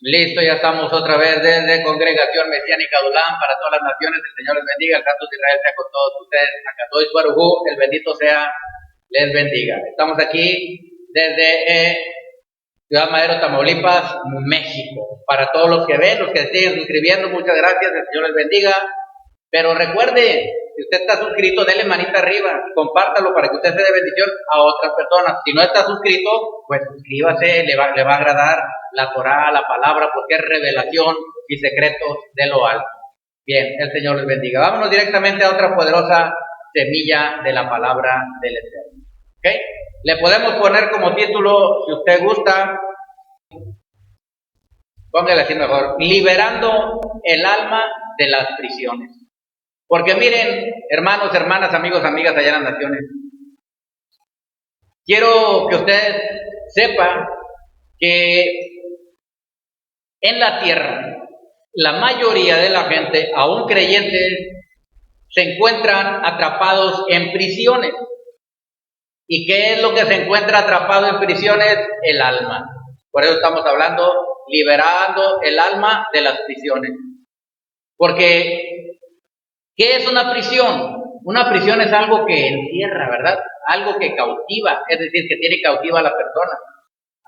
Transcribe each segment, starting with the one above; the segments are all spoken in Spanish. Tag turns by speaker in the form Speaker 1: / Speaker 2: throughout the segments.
Speaker 1: Listo, ya estamos otra vez desde Congregación Mesiánica Dulán para todas las naciones. El Señor les bendiga, el canto de Israel sea con todos ustedes. Acatois Barujú, el bendito sea, les bendiga. Estamos aquí desde Ciudad Madero, Tamaulipas, México. Para todos los que ven, los que siguen suscribiendo, muchas gracias, el Señor les bendiga. Pero recuerde, si usted está suscrito, dele manita arriba, compártalo para que usted se dé bendición a otras personas. Si no está suscrito, pues suscríbase, le va a agradar la Torah, la palabra, porque es revelación y secretos de lo alto. Bien, el Señor les bendiga. Vámonos directamente a otra poderosa semilla de la palabra del Eterno. ¿Ok? Le podemos poner como título, si usted gusta, póngale así mejor, liberando el alma de las prisiones. Porque miren, hermanos, hermanas, amigos, amigas allá en las naciones, quiero que usted sepa que en la tierra, la mayoría de la gente, aún creyentes, se encuentran atrapados en prisiones. ¿Y qué es lo que se encuentra atrapado en prisiones? El alma. Por eso estamos hablando, liberando el alma de las prisiones. Porque ¿qué es una prisión? Una prisión es algo que encierra, ¿verdad? Algo que cautiva, es decir, que tiene cautiva a la persona.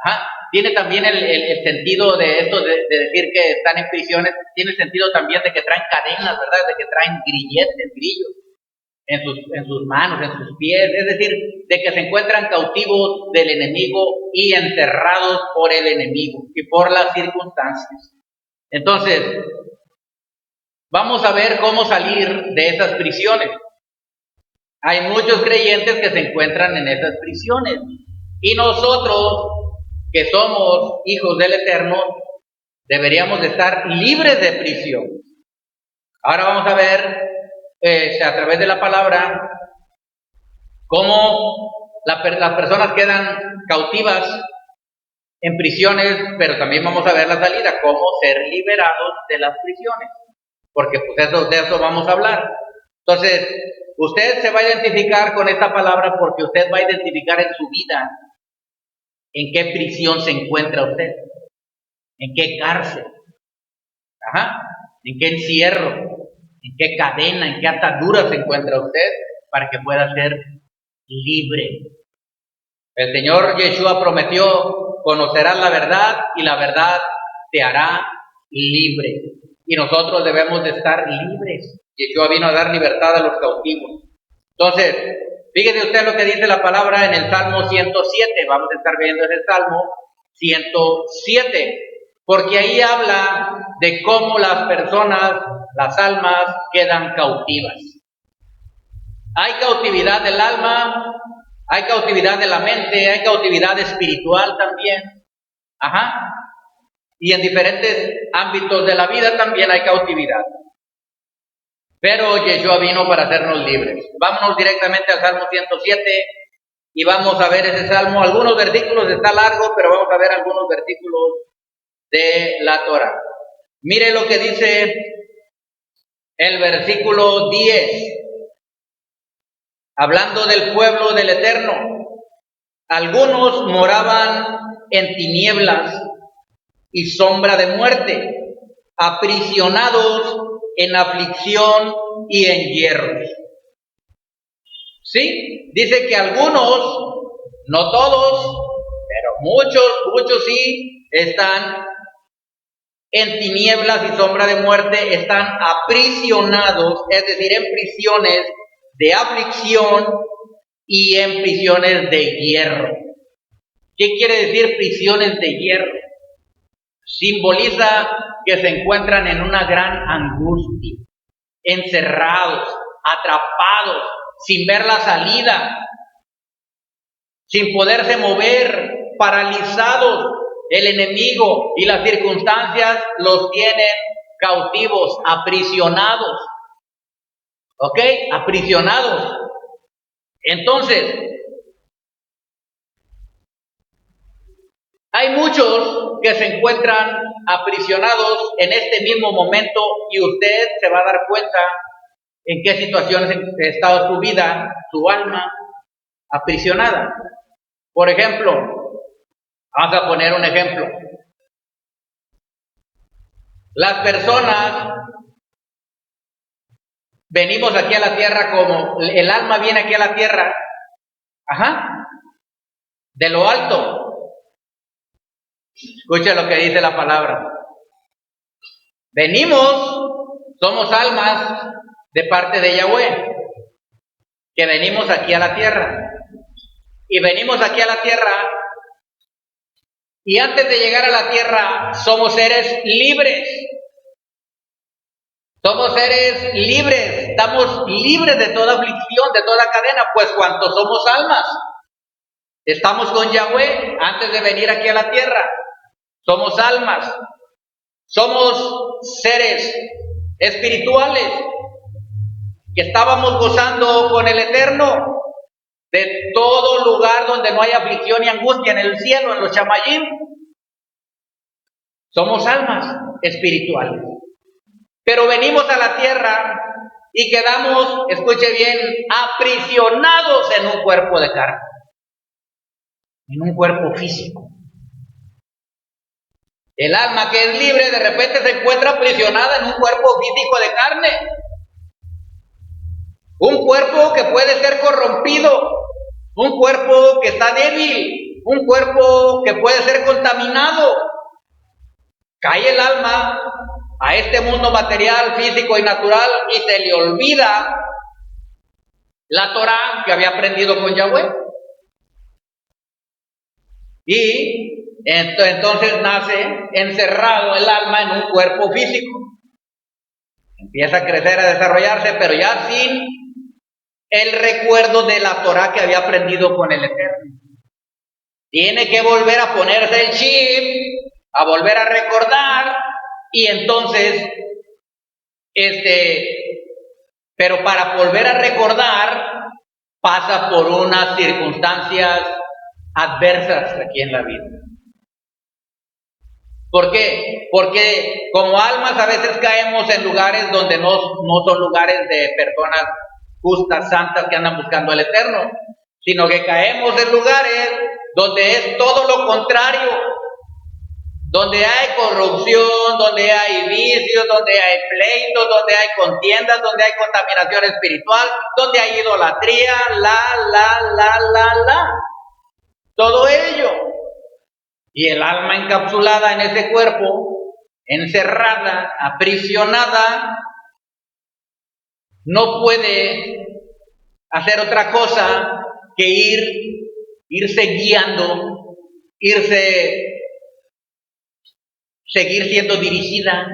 Speaker 1: Ajá. Tiene también el sentido de esto de decir que están en prisiones, tiene el sentido también de que traen cadenas, ¿verdad? De que traen grilletes, grillos en sus manos, en sus pies, es decir, de que se encuentran cautivos del enemigo y encerrados por el enemigo y por las circunstancias. Entonces, vamos a ver cómo salir de esas prisiones. Hay muchos creyentes que se encuentran en esas prisiones. Y nosotros, que somos hijos del Eterno, deberíamos de estar libres de prisión. Ahora vamos a ver a través de la palabra cómo las personas quedan cautivas en prisiones, pero también vamos a ver la salida, cómo ser liberados de las prisiones, porque pues de eso vamos a hablar. Entonces, usted se va a identificar con esta palabra porque usted va a identificar en su vida en qué prisión se encuentra usted, en qué cárcel, ajá, en qué encierro, en qué cadena, en qué atadura se encuentra usted para que pueda ser libre. El Señor Yeshua prometió, conocerás la verdad y la verdad te hará libre. Y nosotros debemos de estar libres. Yeshua vino a dar libertad a los cautivos. Entonces, fíjese usted lo que dice la palabra en el Salmo 107. Vamos a estar viendo ese Salmo 107. Porque ahí habla de cómo las personas, las almas, quedan cautivas. Hay cautividad del alma, hay cautividad de la mente, hay cautividad espiritual también. Ajá. Y en diferentes ámbitos de la vida también hay cautividad. Pero Yeshua vino para hacernos libres. Vámonos directamente al Salmo 107 y vamos a ver ese Salmo. Algunos versículos, está largo, pero vamos a ver algunos versículos de la Torah. Mire lo que dice el versículo 10. Hablando del pueblo del Eterno. Algunos moraban en tinieblas y sombra de muerte, aprisionados en aflicción y en hierros. ¿Sí? Dice que algunos, no todos, pero muchos sí, están en tinieblas y sombra de muerte, están aprisionados, es decir, en prisiones de aflicción y en prisiones de hierro. ¿Qué quiere decir prisiones de hierro? Simboliza que se encuentran en una gran angustia, encerrados, atrapados, sin ver la salida, sin poderse mover, paralizados. El enemigo y las circunstancias los tienen cautivos, aprisionados. ¿Ok? Aprisionados. Entonces, hay muchos que se encuentran aprisionados en este mismo momento y usted se va a dar cuenta en qué situaciones ha estado su vida, su alma aprisionada. Por ejemplo, vamos a poner un ejemplo. Las personas venimos aquí a la tierra como el alma viene aquí a la tierra, de lo alto. Escucha lo que dice la palabra. Venimos, somos almas de parte de Yahweh, que venimos aquí a la tierra. Y venimos aquí a la tierra, y antes de llegar a la tierra somos seres libres. Somos seres libres, estamos libres de toda aflicción, de toda cadena, pues cuanto somos almas, estamos con Yahweh antes de venir aquí a la tierra. Somos almas, somos seres espirituales que estábamos gozando con el Eterno de todo lugar donde no hay aflicción y angustia, en el cielo, en los chamayim. Somos almas espirituales. Pero venimos a la tierra y quedamos, escuche bien, aprisionados en un cuerpo de carne, en un cuerpo físico. El alma que es libre de repente se encuentra aprisionada en un cuerpo físico de carne. Un cuerpo que puede ser corrompido, un cuerpo que está débil, un cuerpo que puede ser contaminado. Cae el alma a este mundo material, físico y natural y se le olvida la Torah que había aprendido con Yahweh. Y entonces nace encerrado el alma en un cuerpo físico. Empieza a crecer, a desarrollarse, pero ya sin el recuerdo de la Torah que había aprendido con el Eterno. Tiene que volver a ponerse el chip, a volver a recordar, y entonces, pero para volver a recordar, pasa por unas circunstancias adversas aquí en la vida. ¿Por qué? Porque como almas a veces caemos en lugares donde no son lugares de personas justas, santas que andan buscando al Eterno, sino que caemos en lugares donde es todo lo contrario, donde hay corrupción, donde hay vicios, donde hay pleitos, donde hay contiendas, donde hay contaminación espiritual, donde hay idolatría, todo ello. Y el alma encapsulada en ese cuerpo, encerrada, aprisionada, no puede hacer otra cosa que irse guiando, seguir siendo dirigida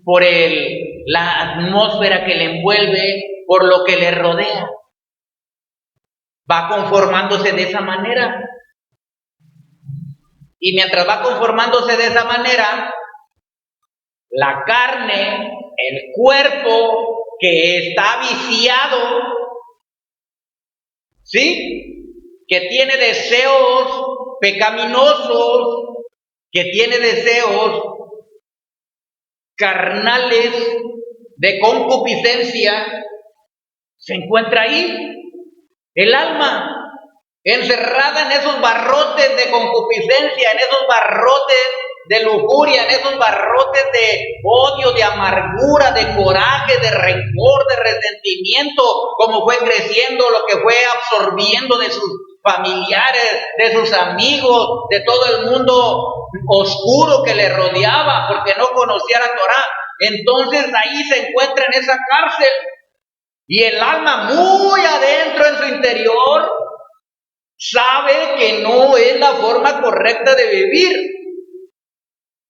Speaker 1: por la atmósfera que le envuelve, por lo que le rodea. Va conformándose de esa manera. Y mientras va conformándose de esa manera, la carne, el cuerpo que está viciado, ¿sí? Que tiene deseos pecaminosos, que tiene deseos carnales de concupiscencia, se encuentra ahí. El alma encerrada en esos barrotes de concupiscencia, en esos barrotes de lujuria, en esos barrotes de odio, de amargura, de coraje, de rencor, de resentimiento, como fue creciendo, lo que fue absorbiendo de sus familiares, de sus amigos, de todo el mundo oscuro que le rodeaba, porque no conocía la Torah. Entonces ahí se encuentra en esa cárcel, y el alma muy adentro en su interior sabe que no es la forma correcta de vivir,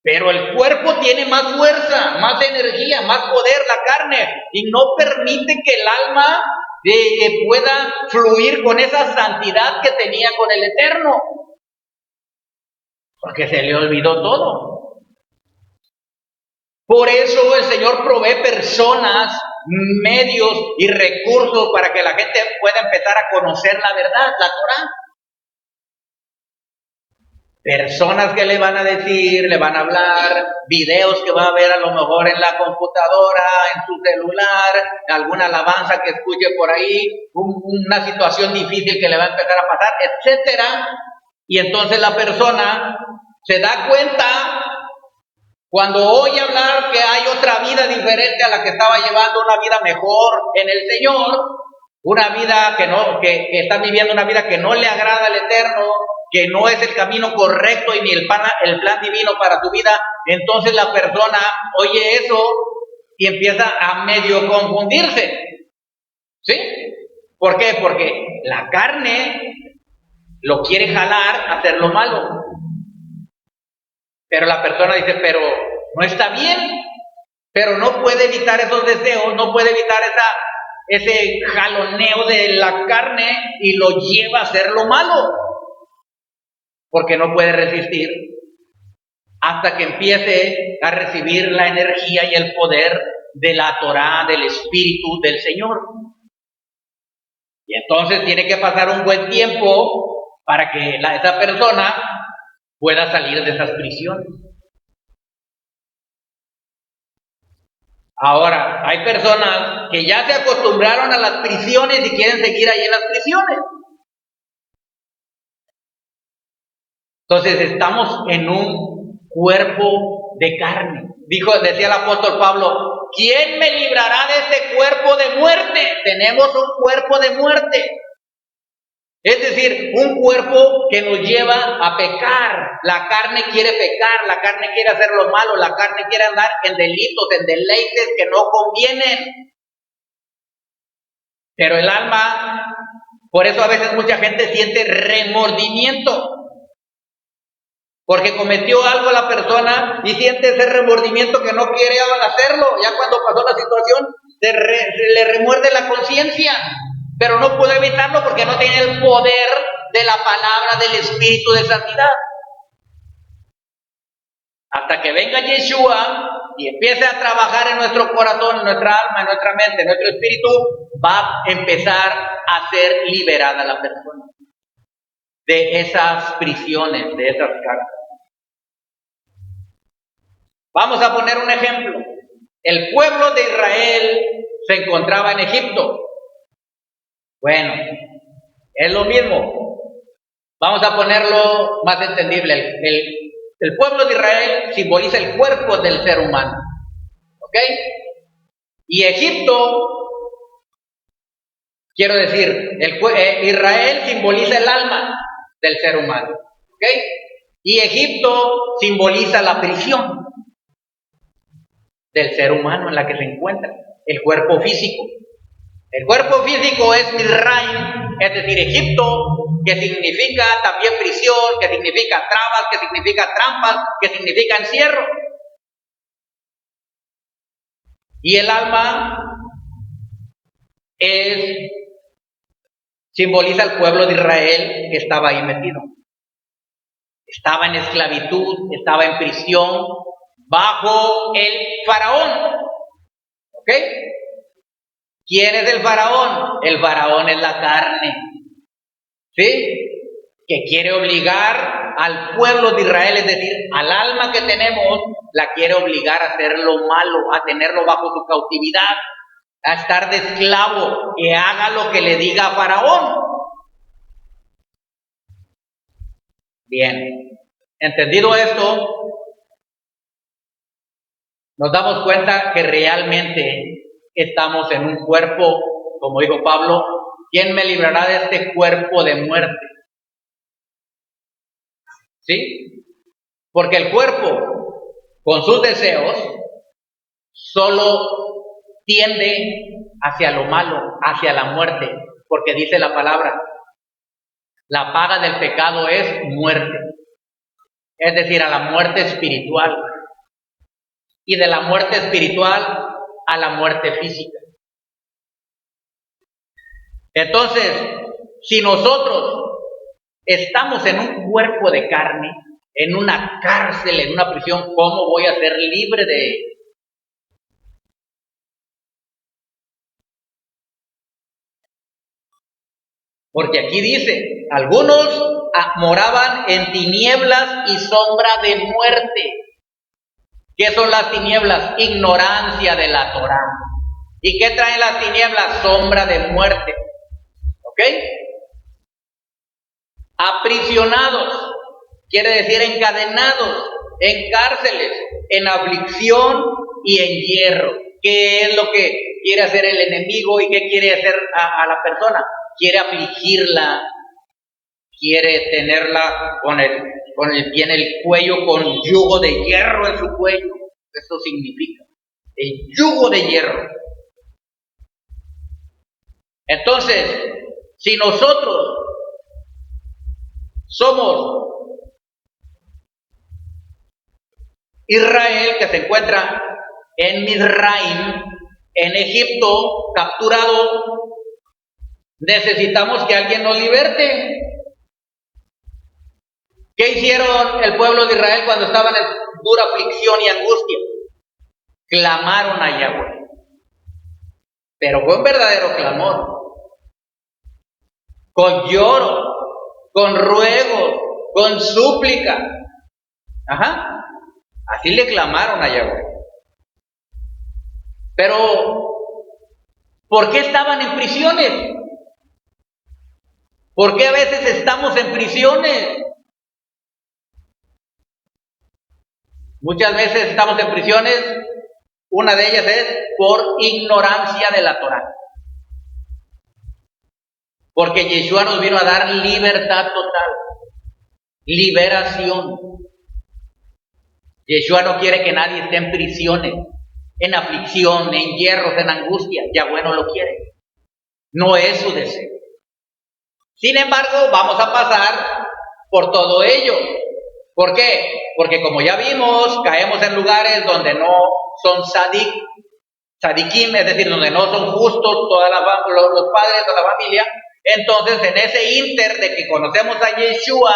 Speaker 1: pero el cuerpo tiene más fuerza, más energía, más poder, la carne, y no permite que el alma pueda fluir con esa santidad que tenía con el Eterno, porque se le olvidó todo. Por eso el Señor provee personas, medios y recursos para que la gente pueda empezar a conocer la verdad, la Torah. Personas que le van a decir, le van a hablar, videos que va a ver a lo mejor en la computadora, en su celular, alguna alabanza que escuche por ahí, una situación difícil que le va a empezar a pasar, etcétera. Y entonces la persona se da cuenta Cuando oye hablar que hay otra vida diferente a la que estaba llevando, una vida mejor en el Señor, una vida que está viviendo una vida que no le agrada al Eterno, que no es el camino correcto y ni el plan divino para tu vida, entonces la persona oye eso y empieza a medio confundirse. ¿Sí? ¿Por qué? Porque la carne lo quiere jalar a hacer lo malo. Pero la persona dice, pero no está bien, pero no puede evitar esos deseos, no puede evitar ese jaloneo de la carne y lo lleva a hacer lo malo, porque no puede resistir hasta que empiece a recibir la energía y el poder de la Torá, del Espíritu del Señor. Y entonces tiene que pasar un buen tiempo para que esa persona pueda salir de esas prisiones. Ahora, hay personas que ya se acostumbraron a las prisiones y quieren seguir ahí en las prisiones. Entonces estamos en un cuerpo de carne. Decía el apóstol Pablo, ¿quién me librará de este cuerpo de muerte? Tenemos un cuerpo de muerte. Es decir, un cuerpo que nos lleva a pecar. La carne quiere pecar, la carne quiere hacer lo malo, la carne quiere andar en delitos, en deleites que no convienen. Pero el alma, por eso a veces mucha gente siente remordimiento. Porque cometió algo la persona y siente ese remordimiento que no quiere hacerlo. Ya cuando pasó la situación, se le remuerde la conciencia. Pero no pudo evitarlo porque no tiene el poder de la palabra del Espíritu de santidad. Hasta que venga Yeshua y empiece a trabajar en nuestro corazón, en nuestra alma, en nuestra mente, en nuestro espíritu, va a empezar a ser liberada la persona de esas prisiones, de esas cargas. Vamos a poner un ejemplo. El pueblo de Israel se encontraba en Egipto. Bueno, es lo mismo. Vamos a ponerlo más entendible. El pueblo de Israel simboliza el cuerpo del ser humano. ¿Ok? Y Egipto, quiero decir, Israel simboliza el alma del ser humano. ¿Ok? Y Egipto simboliza la prisión del ser humano en la que se encuentra, el cuerpo físico. El cuerpo físico es Misraim, es decir, Egipto, que significa también prisión, que significa trabas, que significa trampas, que significa encierro. Y el alma simboliza al pueblo de Israel que estaba ahí metido. Estaba en esclavitud, estaba en prisión, bajo el faraón. ¿Ok? ¿Quién es el faraón? El faraón es la carne. ¿Sí? Que quiere obligar al pueblo de Israel, es decir, al alma que tenemos, la quiere obligar a hacer lo malo, a tenerlo bajo su cautividad, a estar de esclavo, que haga lo que le diga a faraón. Bien, entendido esto, nos damos cuenta que realmente estamos en un cuerpo, como dijo Pablo, ¿quién me librará de este cuerpo de muerte? ¿Sí? Porque el cuerpo, con sus deseos, solo tiende hacia lo malo, hacia la muerte, porque dice la palabra, la paga del pecado es muerte, es decir, a la muerte espiritual, y de la muerte espiritual a la muerte física. Entonces, si nosotros estamos en un cuerpo de carne, en una cárcel, en una prisión, ¿cómo voy a ser libre de ello? Porque aquí dice, algunos moraban en tinieblas y sombra de muerte. ¿Qué son las tinieblas? Ignorancia de la Torá. ¿Y qué traen las tinieblas? Sombra de muerte. ¿Ok? Aprisionados, quiere decir encadenados en cárceles, en aflicción y en hierro. ¿Qué es lo que quiere hacer el enemigo y qué quiere hacer a la persona? Quiere afligirla, quiere tenerla con el pie en el cuello, con yugo de hierro en su cuello. Eso significa el yugo de hierro. Entonces, si nosotros somos Israel, que se encuentra en Mizraim, en Egipto, capturado, necesitamos que alguien nos liberte. ¿Qué hicieron el pueblo de Israel cuando estaban en dura aflicción y angustia? Clamaron a Yahweh. Pero fue un verdadero clamor. Con lloro, con ruego, con súplica. Así le clamaron a Yahweh. Pero, ¿por qué estaban en prisiones? ¿Por qué a veces estamos en prisiones? Muchas veces estamos en prisiones, una de ellas es por ignorancia de la Torá. Porque Yeshua nos vino a dar libertad total, liberación. Yeshua no quiere que nadie esté en prisiones, en aflicción, en hierros, en angustia. Yahweh no lo quiere. No es su deseo. Sin embargo, vamos a pasar por todo ello. ¿Por qué? Porque como ya vimos, caemos en lugares donde no son sadikim, es decir, donde no son justos los padres o la familia. Entonces, en ese inter de que conocemos a Yeshua,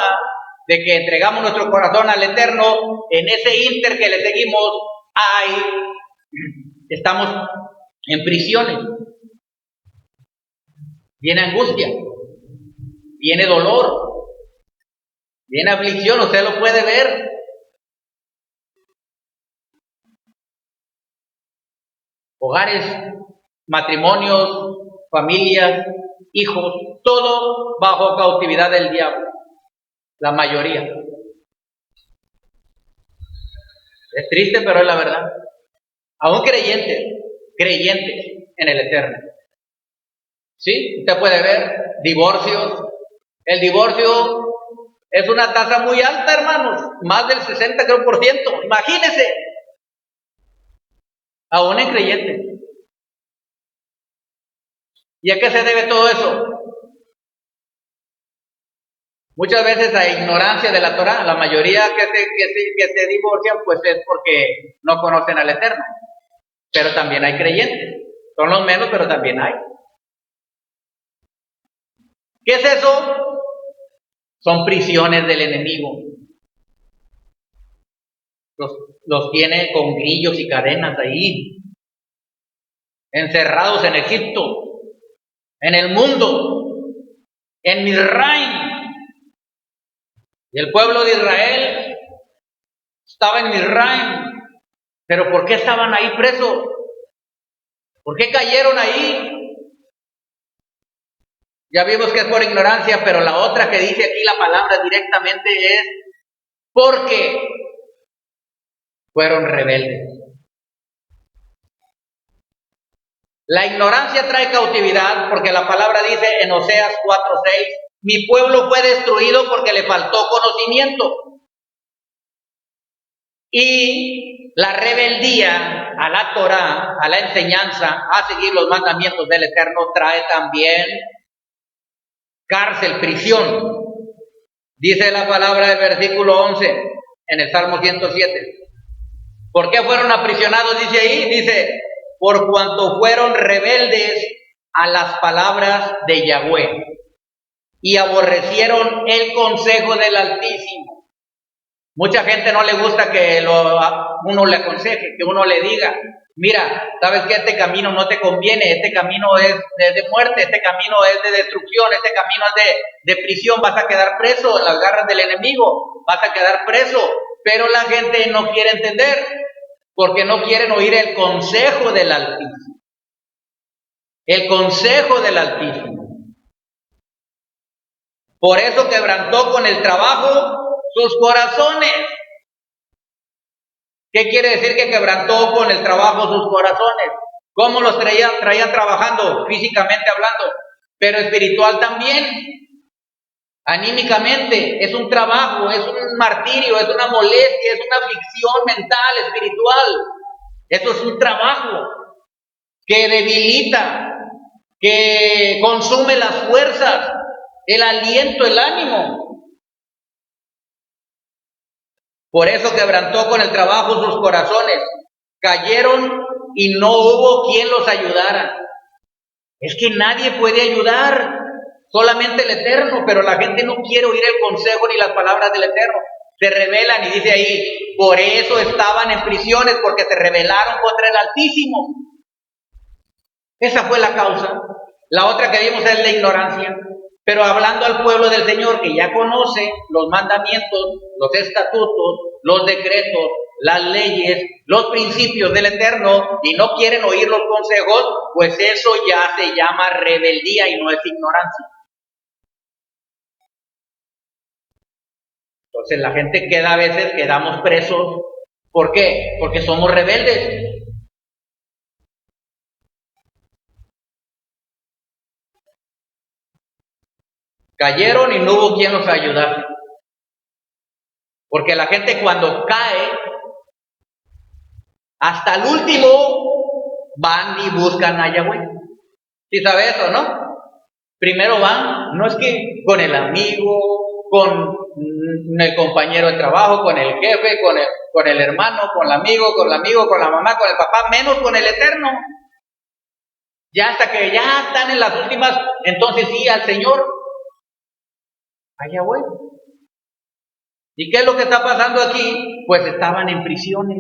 Speaker 1: de que entregamos nuestro corazón al Eterno, en ese inter que le seguimos, estamos en prisiones. Viene angustia, viene dolor, viene aflicción, usted lo puede ver. Hogares, matrimonios, familias, hijos, todo bajo cautividad del diablo. La mayoría. Es triste, pero es la verdad. Aún creyentes en el Eterno. ¿Sí? Usted puede ver divorcios. El divorcio es una tasa muy alta, hermanos. Más del 60%. Imagínense. Aún en creyentes. ¿Y a qué se debe todo eso? Muchas veces a ignorancia de la Torá. La mayoría que se divorcian, pues es porque no conocen al Eterno. Pero también hay creyentes. Son los menos, pero también hay. ¿Qué es eso? Son prisiones del enemigo. Los tiene con grillos y cadenas ahí. Encerrados en Egipto. En el mundo. En Mizraim. Y el pueblo de Israel estaba en Mizraim. ¿Pero por qué estaban ahí presos? ¿Por qué cayeron ahí? Ya vimos que es por ignorancia, pero la otra que dice aquí la palabra directamente es porque fueron rebeldes. La ignorancia trae cautividad porque la palabra dice en Oseas 4:6, mi pueblo fue destruido porque le faltó conocimiento. Y la rebeldía a la Torá, a la enseñanza, a seguir los mandamientos del Eterno, trae también cárcel, prisión. Dice la palabra del versículo 11 en el Salmo 107. ¿Por qué fueron aprisionados? Dice ahí, dice, por cuanto fueron rebeldes a las palabras de Yahweh y aborrecieron el consejo del Altísimo. Mucha gente no le gusta que uno le aconseje, que uno le diga, mira, sabes que este camino no te conviene, este camino es de muerte, este camino es de destrucción, este camino es de prisión, vas a quedar preso en las garras del enemigo, vas a quedar preso. Pero la gente no quiere entender, porque no quieren oír el consejo del Altísimo. El consejo del Altísimo. Por eso quebrantó con el trabajo sus corazones. ¿Qué quiere decir que quebrantó con el trabajo sus corazones? ¿Cómo los traía trabajando? Físicamente hablando, pero espiritual también. Anímicamente, es un trabajo, es un martirio, es una molestia, es una aflicción mental, espiritual. Eso es un trabajo que debilita, que consume las fuerzas, el aliento, el ánimo. Por eso quebrantó con el trabajo sus corazones. Cayeron y no hubo quien los ayudara. Es que nadie puede ayudar, solamente el Eterno, pero la gente no quiere oír el consejo ni las palabras del Eterno. Se rebelan y dice ahí, por eso estaban en prisiones, porque se rebelaron contra el Altísimo. Esa fue la causa. La otra que vimos es la ignorancia. Pero hablando al pueblo del Señor, que ya conoce los mandamientos, los estatutos, los decretos, las leyes, los principios del Eterno, y no quieren oír los consejos, pues eso ya se llama rebeldía y no es ignorancia. Entonces la gente queda a veces, quedamos presos. ¿Por qué? Porque somos rebeldes. Cayeron y no hubo quien los ayudase. Porque la gente cuando cae, hasta el último van y buscan a Yahweh. ¿Sí sabe eso, no? Primero van, no es que con el amigo, con el compañero de trabajo, con el jefe, con el hermano, con el amigo, con la mamá, con el papá, menos con el Eterno. Ya hasta que ya están en las últimas, entonces sí, al Señor, a Yahweh. ¿Y qué es lo que está pasando aquí? Pues estaban en prisiones.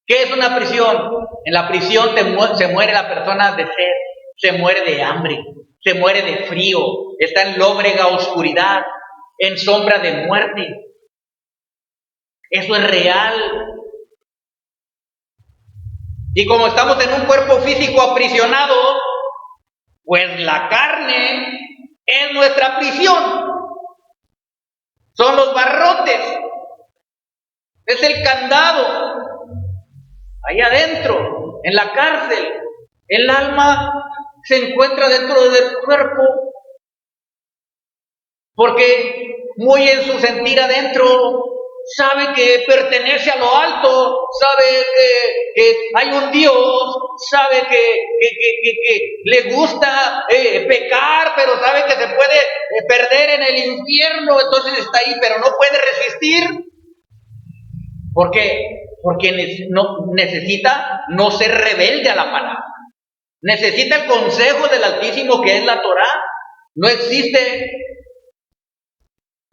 Speaker 1: ¿Qué es una prisión? En la prisión se muere la persona de sed, se muere de hambre, se muere de frío, está en lóbrega oscuridad, en sombra de muerte. Eso es real. Y como estamos en un cuerpo físico aprisionado, pues la carne es nuestra prisión. Son los barrotes, es el candado. Ahí adentro, en la cárcel, el alma se encuentra dentro del cuerpo, porque muy en su sentir adentro sabe que pertenece a lo alto, sabe que hay un Dios, sabe que le gusta pecar, pero sabe que se puede perder en el infierno, entonces está ahí, pero no puede resistir. ¿Por qué? Porque necesita no ser rebelde a la palabra. Necesita el consejo del Altísimo, que es la Torá. No existe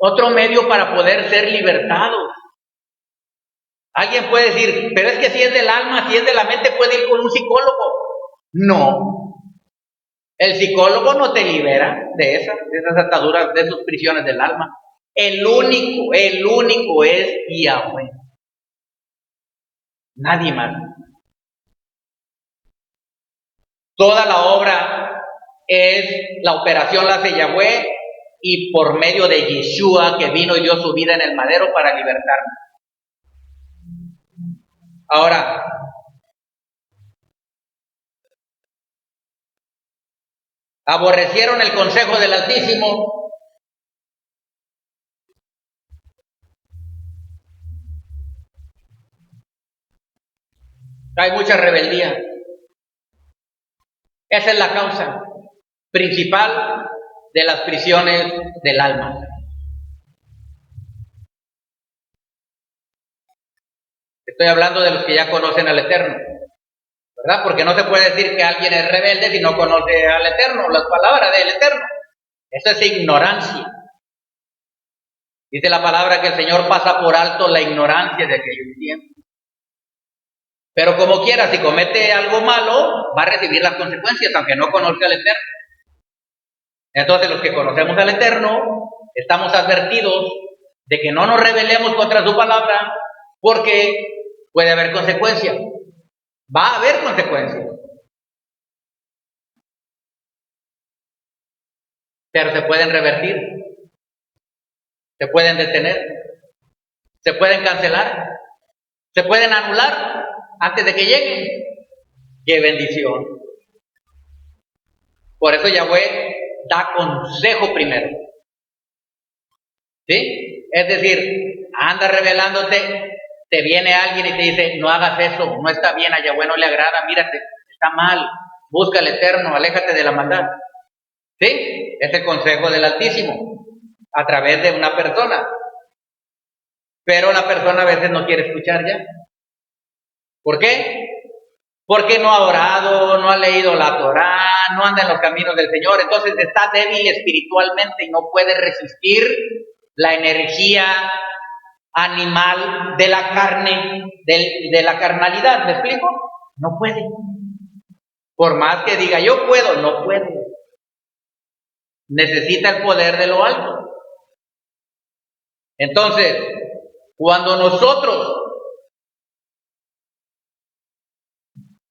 Speaker 1: otro medio para poder ser libertados. Alguien puede decir, pero es que si es del alma, si es de la mente, puede ir con un psicólogo. No. El psicólogo no te libera de esas ataduras, de esas prisiones del alma. El único es Yahweh. Nadie más. Toda la obra la operación la hace Yahweh, y por medio de Yeshua, que vino y dio su vida en el madero para libertarnos. Ahora, aborrecieron el consejo del Altísimo. Hay mucha rebeldía. Esa es la causa principal de las prisiones del alma. Estoy hablando de los que ya conocen al Eterno, ¿verdad? Porque no se puede decir que alguien es rebelde si no conoce al Eterno, las palabras del Eterno. Eso es ignorancia. Dice la palabra que el Señor pasa por alto la ignorancia de aquellos tiempos. Pero como quiera, si comete algo malo, va a recibir las consecuencias, aunque no conozca al Eterno. Entonces, los que conocemos al Eterno, estamos advertidos de que no nos rebelemos contra su palabra, porque puede haber consecuencias. Va a haber consecuencias. Pero se pueden revertir, se pueden detener, se pueden cancelar. Se pueden anular antes de que lleguen. ¡Qué bendición! Por eso Yahweh da consejo primero. ¿Sí? Es decir, anda revelándote, te viene alguien y te dice, no hagas eso, no está bien, a Yahweh no le agrada, mírate, está mal, busca al Eterno, aléjate de la maldad. ¿Sí? Es el consejo del Altísimo, a través de una persona. Pero la persona a veces no quiere escuchar ya. ¿Por qué? Porque no ha orado, no ha leído la Torá, no anda en los caminos del Señor, entonces está débil espiritualmente y no puede resistir la energía animal de la carne, de la carnalidad, ¿me explico? No puede. Por más que diga yo puedo, no puede. Necesita el poder de lo alto. Entonces, cuando nosotros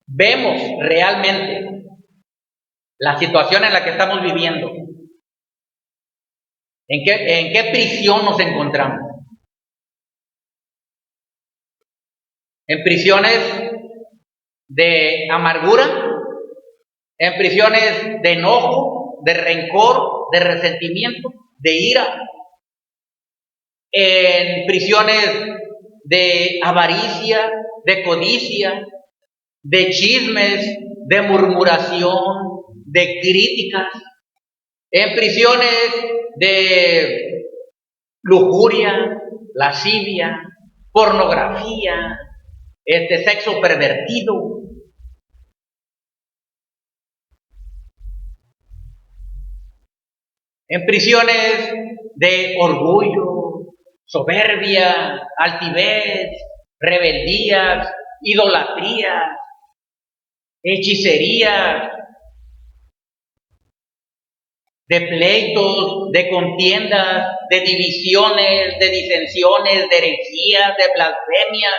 Speaker 1: vemos realmente la situación en la que estamos viviendo, ¿en qué prisión nos encontramos? En prisiones de amargura, en prisiones de enojo, de rencor, de resentimiento, de ira, en prisiones de avaricia, de codicia, de chismes, de murmuración, de críticas, en prisiones de lujuria, lascivia, pornografía, sexo pervertido. En prisiones de orgullo, soberbia, altivez, rebeldías, idolatría, hechicería, de pleitos, de contiendas, de divisiones, de disensiones, de herejías, de blasfemias.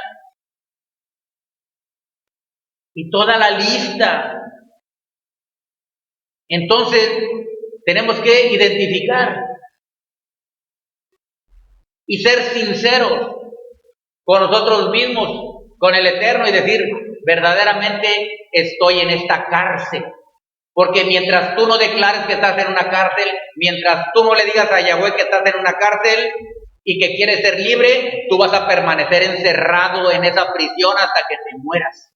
Speaker 1: Y toda la lista. Entonces, tenemos que identificar y ser sinceros con nosotros mismos, con el Eterno y decir, verdaderamente estoy en esta cárcel. Porque mientras tú no declares que estás en una cárcel, mientras tú no le digas a Yahweh que estás en una cárcel y que quieres ser libre, tú vas a permanecer encerrado en esa prisión hasta que te mueras.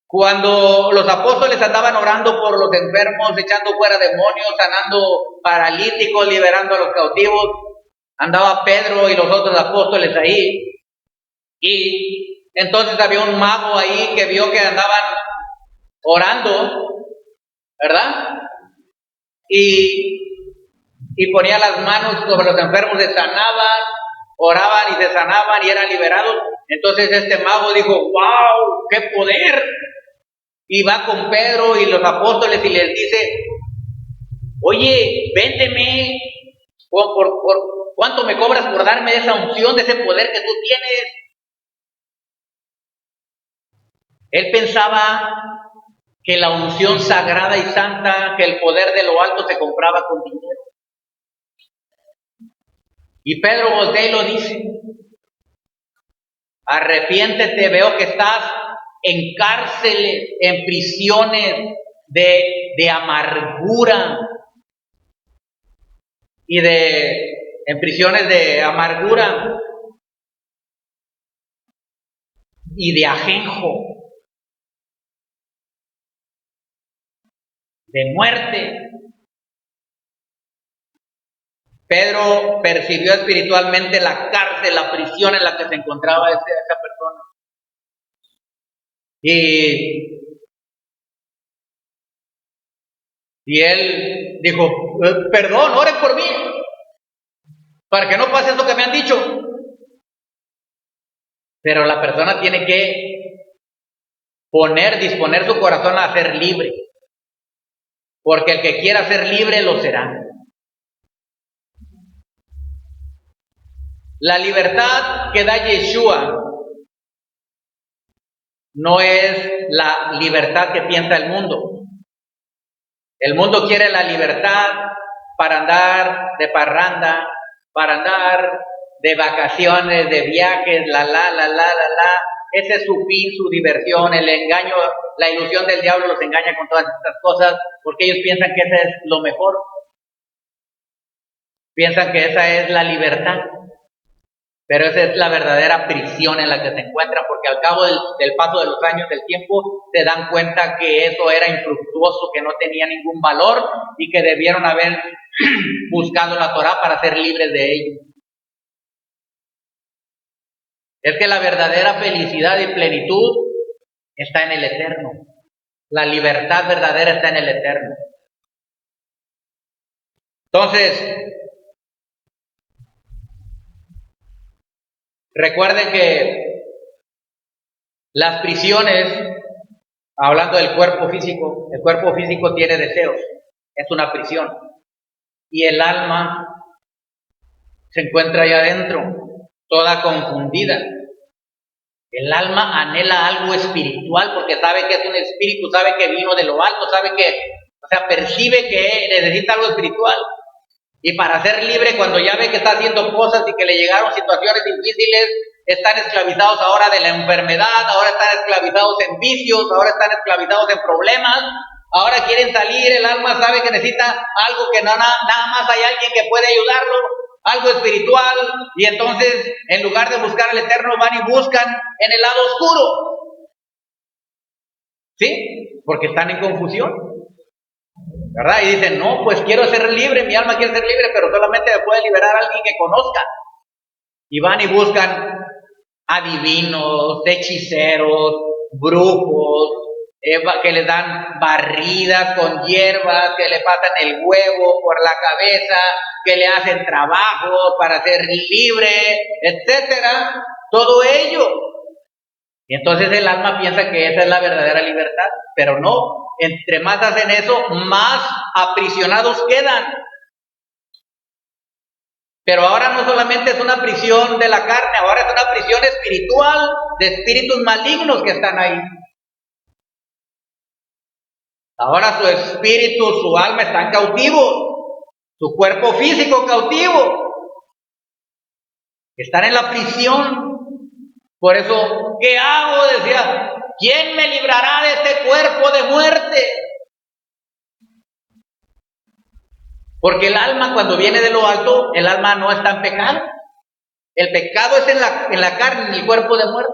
Speaker 1: Cuando los apóstoles andaban orando por los enfermos, echando fuera demonios, sanando paralíticos, liberando a los cautivos, andaba Pedro y los otros apóstoles ahí. Y entonces había un mago ahí que vio que andaban orando, ¿verdad? Y ponía las manos sobre los enfermos, se sanaban, oraban y se sanaban y eran liberados. Entonces este mago dijo, ¡wow! ¡Qué poder! Y va con Pedro y los apóstoles y les dice, oye, véndeme, ¿cuánto me cobras por darme esa unción, de ese poder que tú tienes? Él pensaba que la unción sagrada y santa, que el poder de lo alto se compraba con dinero. Y Pedro voltea y lo dice, arrepiéntete, veo que estás en cárceles, en prisiones de amargura y en prisiones de amargura y de ajenjo, de muerte. Pedro percibió espiritualmente la cárcel, la prisión en la que se encontraba esa persona. Y él dijo, perdón, oren por mí, para que no pase eso que me han dicho. Pero la persona tiene que disponer su corazón a ser libre. Porque el que quiera ser libre lo será. La libertad que da Yeshua no es la libertad que piensa el mundo. El mundo quiere la libertad para andar de parranda, para andar de vacaciones, de viajes, ese es su fin, su diversión, el engaño, la ilusión del diablo los engaña con todas estas cosas, porque ellos piensan que ese es lo mejor, piensan que esa es la libertad, pero esa es la verdadera prisión en la que se encuentran, porque al cabo del paso de los años, del tiempo, se dan cuenta que eso era infructuoso, que no tenía ningún valor y que debieron haber buscado la Torá para ser libres de ello. Es que la verdadera felicidad y plenitud está en el eterno. La libertad verdadera está en el eterno. Entonces, recuerden que las prisiones, hablando del cuerpo físico, el cuerpo físico tiene deseos, es una prisión. Y el alma se encuentra allá adentro, toda confundida. El alma anhela algo espiritual porque sabe que es un espíritu, sabe que vino de lo alto, sabe que, percibe que necesita algo espiritual. Y para ser libre, cuando ya ve que está haciendo cosas y que le llegaron situaciones difíciles, están esclavizados ahora de la enfermedad, ahora están esclavizados en vicios, ahora están esclavizados en problemas, ahora quieren salir, el alma sabe que necesita algo que nada más hay alguien que puede ayudarlo, algo espiritual, y entonces en lugar de buscar al eterno van y buscan en el lado oscuro, ¿sí? Porque están en confusión, ¿verdad? Y dicen, no, pues quiero ser libre, mi alma quiere ser libre, pero solamente me puede liberar alguien que conozca, y van y buscan adivinos, hechiceros, brujos, que les dan barridas con hierbas, que le pasan el huevo por la cabeza, que le hacen trabajos para ser libre, etcétera, todo ello. Y entonces el alma piensa que esa es la verdadera libertad, pero no, entre más hacen eso, más aprisionados quedan. Pero ahora no solamente es una prisión de la carne, ahora es una prisión espiritual de espíritus malignos que están ahí. Ahora su espíritu, su alma están cautivos, su cuerpo físico cautivo. Están en la prisión. Por eso, ¿qué hago? Decía, ¿quién me librará de este cuerpo de muerte? Porque el alma, cuando viene de lo alto, el alma no está en pecado. El pecado es en la carne, en el cuerpo de muerte.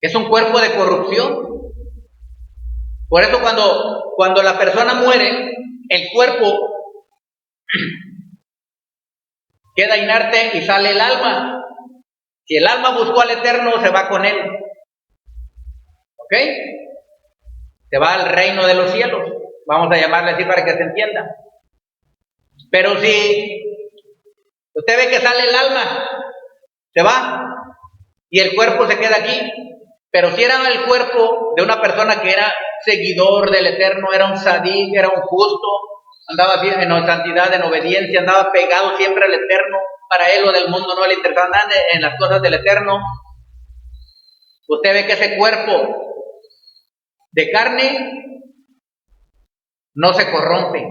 Speaker 1: Es un cuerpo de corrupción. Por eso cuando la persona muere, el cuerpo queda inerte y sale el alma. Si el alma buscó al Eterno, se va con él. ¿Ok? Se va al reino de los cielos. Vamos a llamarle así para que se entienda. Pero si usted ve que sale el alma, se va y el cuerpo se queda aquí. Pero si era el cuerpo de una persona que era seguidor del Eterno, era un sadí, era un justo, andaba así en santidad, en obediencia, andaba pegado siempre al Eterno, para él lo del mundo no le interesaba nada en las cosas del Eterno. Usted ve que ese cuerpo de carne no se corrompe.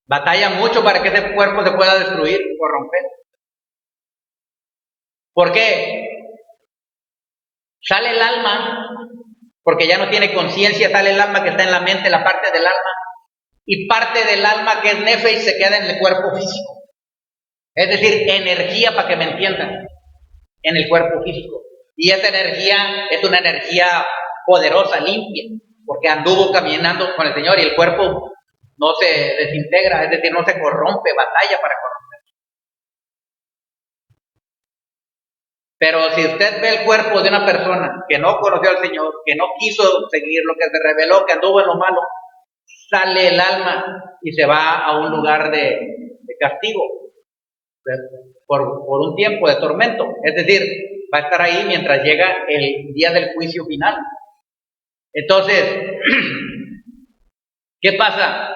Speaker 1: Batalla mucho para que ese cuerpo se pueda destruir, corromper. ¿Por qué? Sale el alma, porque ya no tiene conciencia, sale el alma que está en la mente, la parte del alma, y parte del alma que es nefesh se queda en el cuerpo físico. Es decir, energía, para que me entiendan, en el cuerpo físico. Y esa energía es una energía poderosa, limpia, porque anduvo caminando con el Señor y el cuerpo no se desintegra, es decir, no se corrompe, batalla para corromper. Pero si usted ve el cuerpo de una persona que no conoció al Señor, que no quiso seguirlo, que se rebeló, que anduvo en lo malo, sale el alma y se va a un lugar de castigo, por un tiempo de tormento. Es decir, va a estar ahí mientras llega el día del juicio final. Entonces, ¿qué pasa?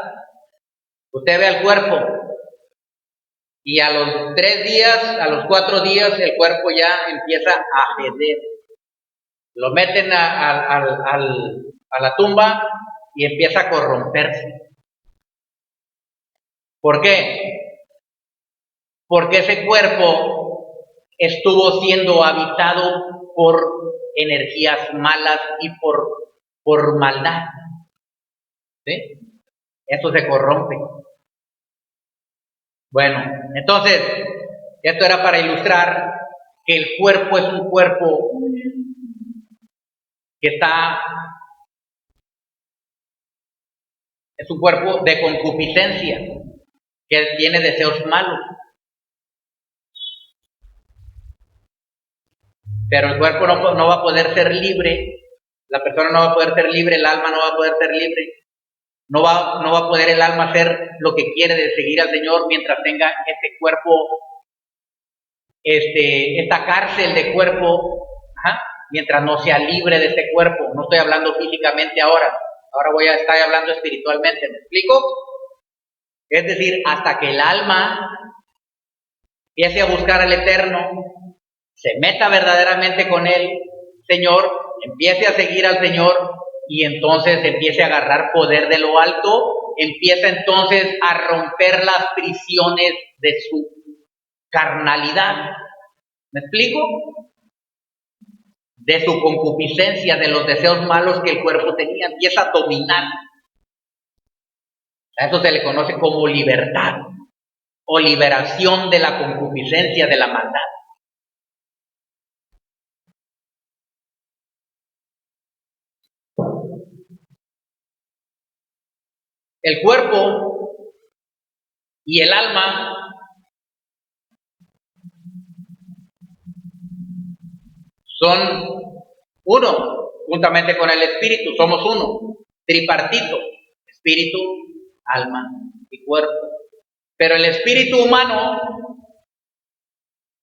Speaker 1: Usted ve al cuerpo y a los 3 días, a los 4 días, el cuerpo ya empieza a ceder. Lo meten a la tumba y empieza a corromperse. ¿Por qué? Porque ese cuerpo estuvo siendo habitado por energías malas y por maldad. ¿Sí? Eso se corrompe. Bueno, entonces, esto era para ilustrar que el cuerpo es un cuerpo es un cuerpo de concupiscencia, que tiene deseos malos. Pero el cuerpo no va a poder ser libre, la persona no va a poder ser libre, el alma no va a poder ser libre, no va a poder el alma hacer lo que quiere de seguir al Señor mientras tenga este cuerpo, esta cárcel de cuerpo, mientras no sea libre de este cuerpo. No estoy hablando físicamente ahora voy a estar hablando espiritualmente, ¿me explico? Es decir, hasta que el alma empiece a buscar al Eterno, se meta verdaderamente con el Señor, empiece a seguir al Señor y entonces empiece a agarrar poder de lo alto, empieza entonces a romper las prisiones de su carnalidad. ¿Me explico? De su concupiscencia, de los deseos malos que el cuerpo tenía, empieza a dominar. A eso se le conoce como libertad o liberación de la concupiscencia, de la maldad. El cuerpo y el alma son uno, juntamente con el espíritu, somos uno, tripartito, espíritu, alma y cuerpo. Pero el espíritu humano,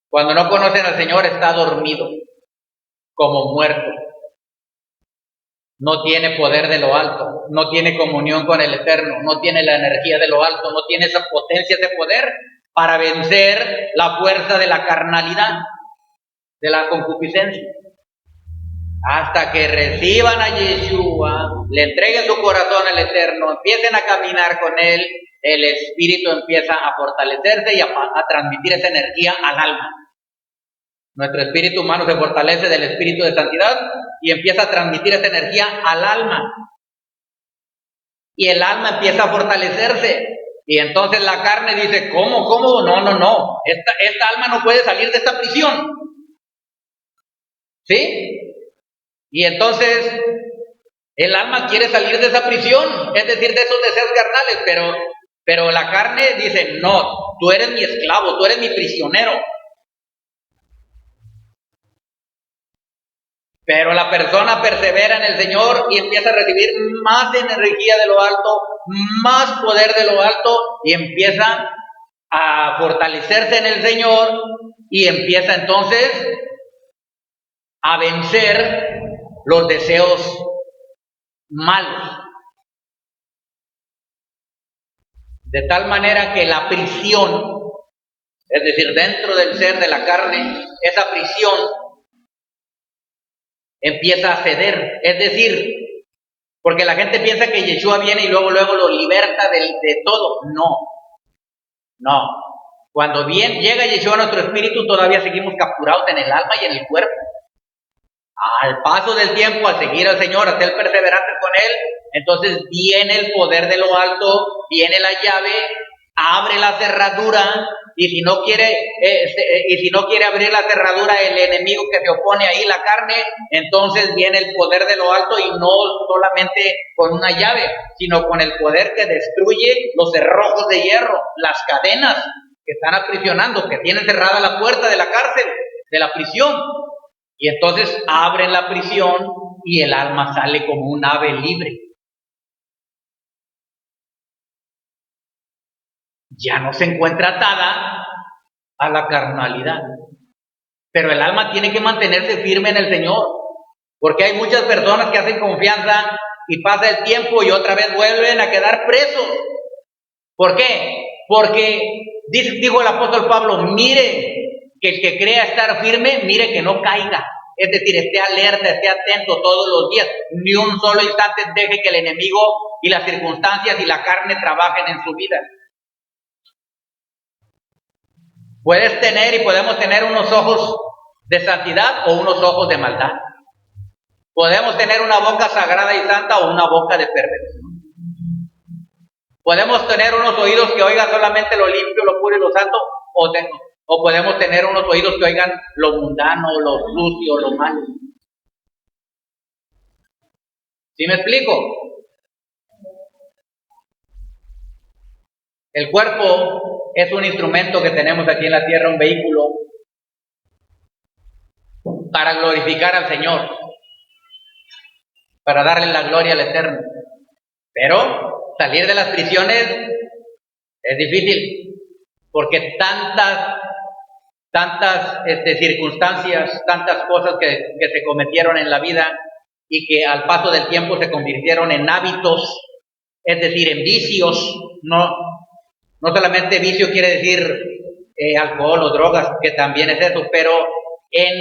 Speaker 1: cuando no conocen al Señor, está dormido, como muerto. No tiene poder de lo alto, no tiene comunión con el Eterno, no tiene la energía de lo alto, no tiene esa potencia de poder para vencer la fuerza de la carnalidad, de la concupiscencia. Hasta que reciban a Yeshua, le entreguen su corazón al Eterno, empiecen a caminar con Él, el espíritu empieza a fortalecerse y a transmitir esa energía al alma. Nuestro espíritu humano se fortalece del espíritu de santidad y empieza a transmitir esa energía al alma. Y el alma empieza a fortalecerse. Y entonces la carne dice, ¿cómo? No. Esta alma no puede salir de esta prisión. ¿Sí? Y entonces el alma quiere salir de esa prisión, es decir, de esos deseos carnales, pero la carne dice, no, tú eres mi esclavo, tú eres mi prisionero. Pero la persona persevera en el Señor y empieza a recibir más energía de lo alto, más poder de lo alto y empieza a fortalecerse en el Señor y empieza entonces a vencer los deseos malos. De tal manera que la prisión, es decir, dentro del ser de la carne, esa prisión empieza a ceder. Es decir, porque la gente piensa que Yeshua viene y luego lo liberta de todo. No. Cuando llega Yeshua a nuestro espíritu, todavía seguimos capturados en el alma y en el cuerpo. Al paso del tiempo, al seguir al Señor, a ser perseverantes con Él, entonces viene el poder de lo alto, viene la llave, abre la cerradura, y si no quiere abrir la cerradura el enemigo que se opone ahí, la carne, entonces viene el poder de lo alto y no solamente con una llave, sino con el poder que destruye los cerrojos de hierro, las cadenas que están aprisionando, que tienen cerrada la puerta de la cárcel, de la prisión. Y entonces abren la prisión y el alma sale como un ave libre. Ya no se encuentra atada a la carnalidad. Pero el alma tiene que mantenerse firme en el Señor. Porque hay muchas personas que hacen confianza y pasa el tiempo y otra vez vuelven a quedar presos. ¿Por qué? Porque dijo el apóstol Pablo, mire que el que crea estar firme, mire que no caiga. Es decir, esté alerta, esté atento todos los días. Ni un solo instante deje que el enemigo y las circunstancias y la carne trabajen en su vida. Puedes tener y podemos tener unos ojos de santidad o unos ojos de maldad. Podemos tener una boca sagrada y santa o una boca de perversión. Podemos tener unos oídos que oigan solamente lo limpio, lo puro y lo santo, o podemos tener unos oídos que oigan lo mundano, lo sucio, lo malo. ¿Sí me explico? El cuerpo es un instrumento que tenemos aquí en la tierra, un vehículo para glorificar al Señor, para darle la gloria al Eterno. Pero salir de las prisiones es difícil, porque tantas circunstancias, tantas cosas que se cometieron en la vida y que al paso del tiempo se convirtieron en hábitos, es decir, en vicios. No solamente vicio quiere decir alcohol o drogas, que también es eso, pero en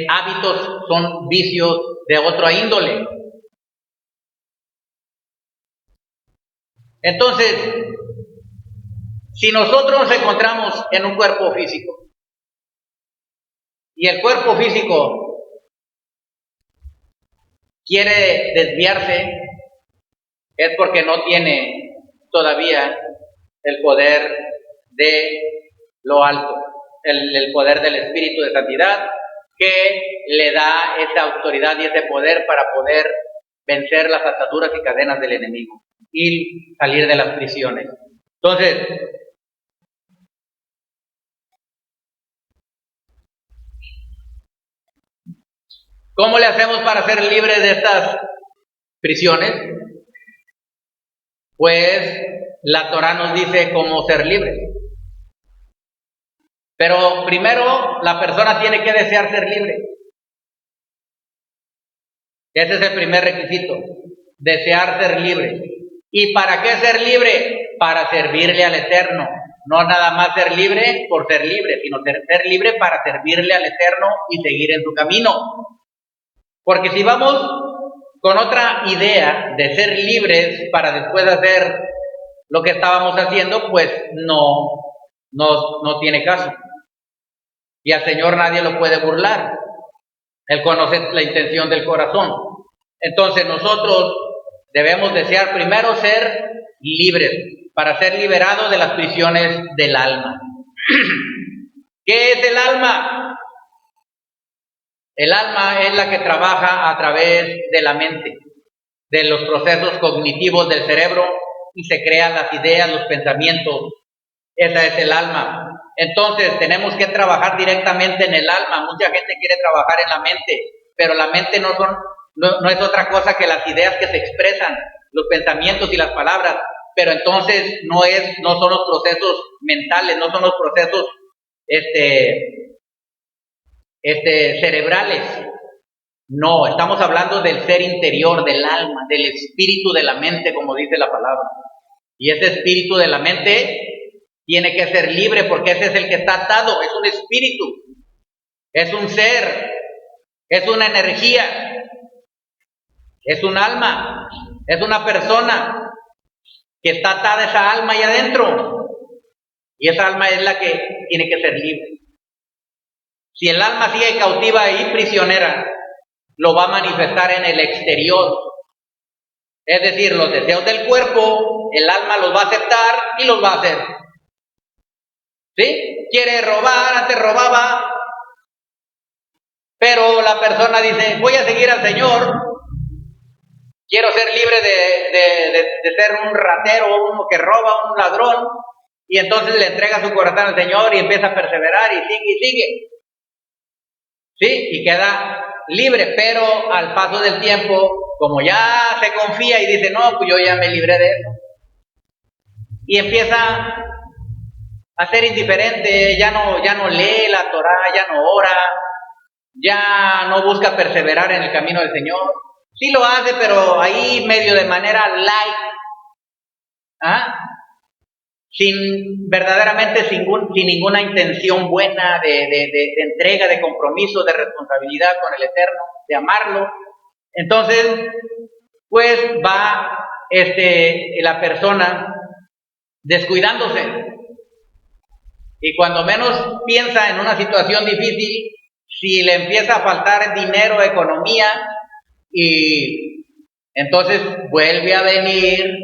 Speaker 1: hábitos son vicios de otra índole. Entonces, si nosotros nos encontramos en un cuerpo físico y el cuerpo físico quiere desviarse, es porque no tiene todavía el poder de lo alto, el poder del Espíritu de Santidad, que le da esa autoridad y ese poder para poder vencer las ataduras y cadenas del enemigo y salir de las prisiones. Entonces, ¿cómo le hacemos para ser libres de estas prisiones? Pues la Torah nos dice cómo ser libres. Pero primero la persona tiene que desear ser libre. Ese es el primer requisito, desear ser libre. ¿Y para qué ser libre? Para servirle al Eterno. No nada más ser libre por ser libre, sino ser libre para servirle al Eterno y seguir en su camino. Porque si vamos con otra idea de ser libres para después hacer lo que estábamos haciendo, pues no tiene caso. Y al Señor nadie lo puede burlar. Él conoce la intención del corazón. Entonces nosotros debemos desear primero ser libres, para ser liberados de las prisiones del alma. ¿Qué es el alma? El alma es la que trabaja a través de la mente, de los procesos cognitivos del cerebro, y se crean las ideas, los pensamientos. Esa es el alma. Entonces tenemos que trabajar directamente en el alma. Mucha gente quiere trabajar en la mente, pero la mente no es otra cosa que las ideas que se expresan, los pensamientos y las palabras. Pero entonces no son los procesos mentales, no son los procesos cerebrales. No, estamos hablando del ser interior, del alma, del espíritu de la mente, como dice la palabra. Y ese espíritu de la mente tiene que ser libre, porque ese es el que está atado, es un espíritu, es un ser, es una energía, es un alma, es una persona que está atada esa alma ahí adentro, y esa alma es la que tiene que ser libre. Si el alma sigue cautiva y prisionera, lo va a manifestar en el exterior. Es decir, los deseos del cuerpo, el alma los va a aceptar y los va a hacer. ¿Sí? Quiere robar, antes robaba, pero la persona dice, voy a seguir al Señor, quiero ser libre de ser un ratero, uno que roba, un ladrón, y entonces le entrega su corazón al Señor y empieza a perseverar y sigue. ¿Sí? Y queda libre, pero al paso del tiempo, como ya se confía y dice, no, pues yo ya me libré de eso, y empieza a ser indiferente, ya no lee la Torah, ya no ora, ya no busca perseverar en el camino del Señor. Sí lo hace, pero ahí medio de manera light. verdaderamente sin ninguna intención buena de entrega, de compromiso, de responsabilidad con el Eterno, de amarlo. Entonces, pues va la persona descuidándose. Y cuando menos piensa en una situación difícil, si le empieza a faltar dinero, economía, y entonces vuelve a venir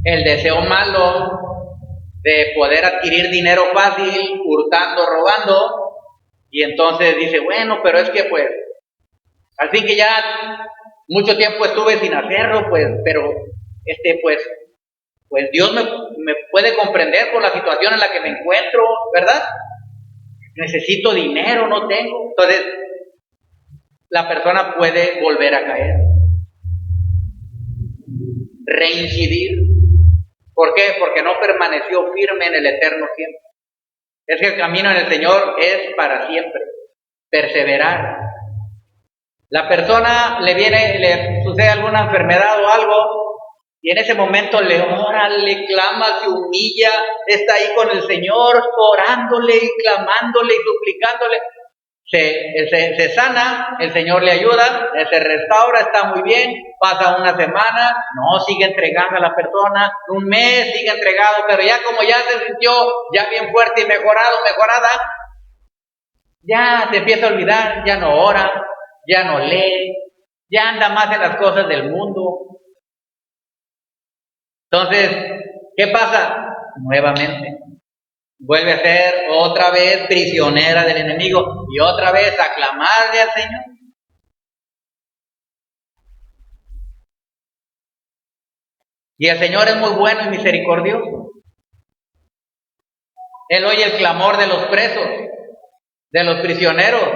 Speaker 1: el deseo malo de poder adquirir dinero fácil, hurtando, robando, y entonces dice, bueno, pero es que pues, al fin que ya mucho tiempo estuve sin hacerlo, pues, pero pues Dios me puede comprender por la situación en la que me encuentro, ¿verdad? Necesito dinero, no tengo. Entonces, la persona puede volver a caer, reincidir. ¿Por qué? Porque no permaneció firme en el eterno tiempo. Es que el camino en el Señor es para siempre, perseverar. La persona le sucede alguna enfermedad o algo, y en ese momento le ora, le clama, se humilla, está ahí con el Señor, orándole y clamándole y suplicándole. Se sana, el Señor le ayuda, se restaura, está muy bien, pasa una semana, no, sigue entregando a la persona, un mes sigue entregado, pero ya como ya se sintió ya bien fuerte y mejorada, ya se empieza a olvidar, ya no ora, ya no lee, ya anda más en las cosas del mundo. Entonces, ¿qué pasa? Nuevamente vuelve a ser otra vez prisionera del enemigo y otra vez a clamarle al Señor. Y el Señor es muy bueno y misericordioso. Él oye el clamor de los presos, de los prisioneros.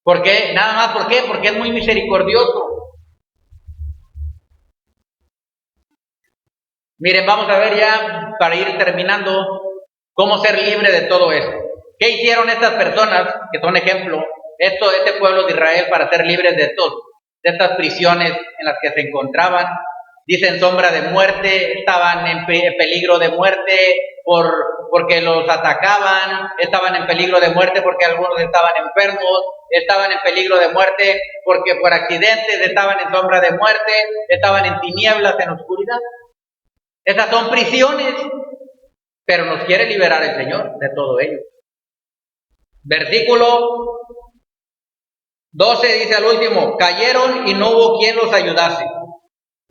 Speaker 1: ¿Por qué? Nada más, ¿por qué? Porque es muy misericordioso. Miren, vamos a ver ya, para ir terminando, cómo ser libre de todo esto. ¿Qué hicieron estas personas, que son ejemplo, este pueblo de Israel, para ser libres de estas prisiones en las que se encontraban? Dicen sombra de muerte, estaban en peligro de muerte porque los atacaban, estaban en peligro de muerte porque algunos estaban enfermos, estaban en peligro de muerte porque por accidentes estaban en sombra de muerte, estaban en tinieblas, en oscuridad. Esas son prisiones, pero nos quiere liberar el Señor de todo ello. Versículo 12 dice al último, cayeron y no hubo quien los ayudase.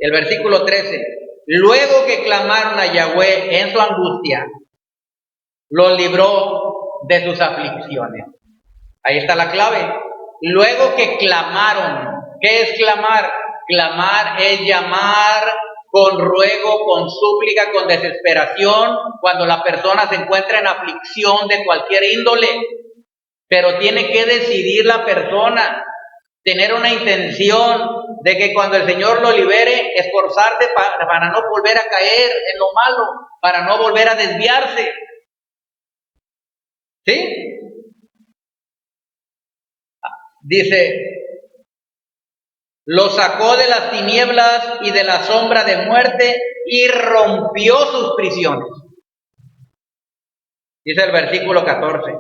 Speaker 1: El versículo 13, luego que clamaron a Yahweh en su angustia, los libró de sus aflicciones. Ahí está la clave. Luego que clamaron, ¿qué es clamar? Clamar es llamar con ruego, con súplica, con desesperación, cuando la persona se encuentra en aflicción de cualquier índole. Pero tiene que decidir la persona, tener una intención de que cuando el Señor lo libere, esforzarse para no volver a caer en lo malo, para no volver a desviarse. ¿Sí? Dice, lo sacó de las tinieblas y de la sombra de muerte y rompió sus prisiones. Dice el versículo 14,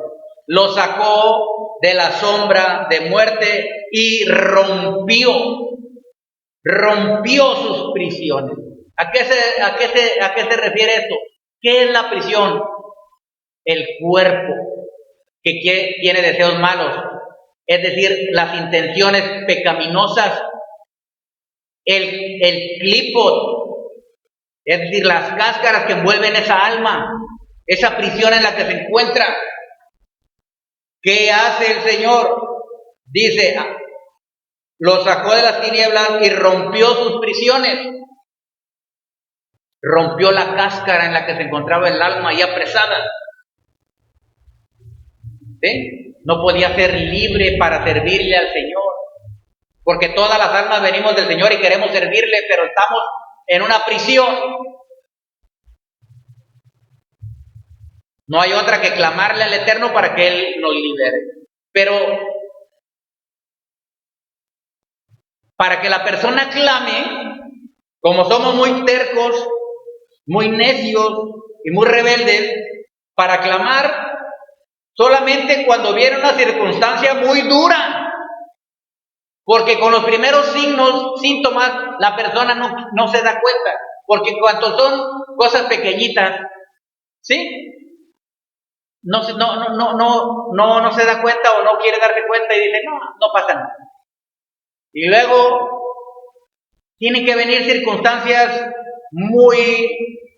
Speaker 1: lo sacó de la sombra de muerte y rompió sus prisiones. ¿A qué se refiere esto? ¿Qué es la prisión? El cuerpo que tiene deseos malos, es decir, las intenciones pecaminosas, el clipot, es decir, las cáscaras que envuelven esa alma, esa prisión en la que se encuentra. ¿Qué hace el Señor? Dice, lo sacó de las tinieblas y rompió sus prisiones. Rompió la cáscara en la que se encontraba el alma ya apresada. ¿Sí? No podía ser libre para servirle al Señor. Porque todas las almas venimos del Señor y queremos servirle, pero estamos en una prisión. No hay otra que clamarle al Eterno para que Él nos libere. Pero para que la persona clame, como somos muy tercos, muy necios y muy rebeldes para clamar solamente cuando viene una circunstancia muy dura. Porque con los primeros síntomas, la persona no se da cuenta. Porque cuando son cosas pequeñitas, ¿sí? No se da cuenta o no quiere darse cuenta y dice, no pasa nada. Y luego tienen que venir circunstancias muy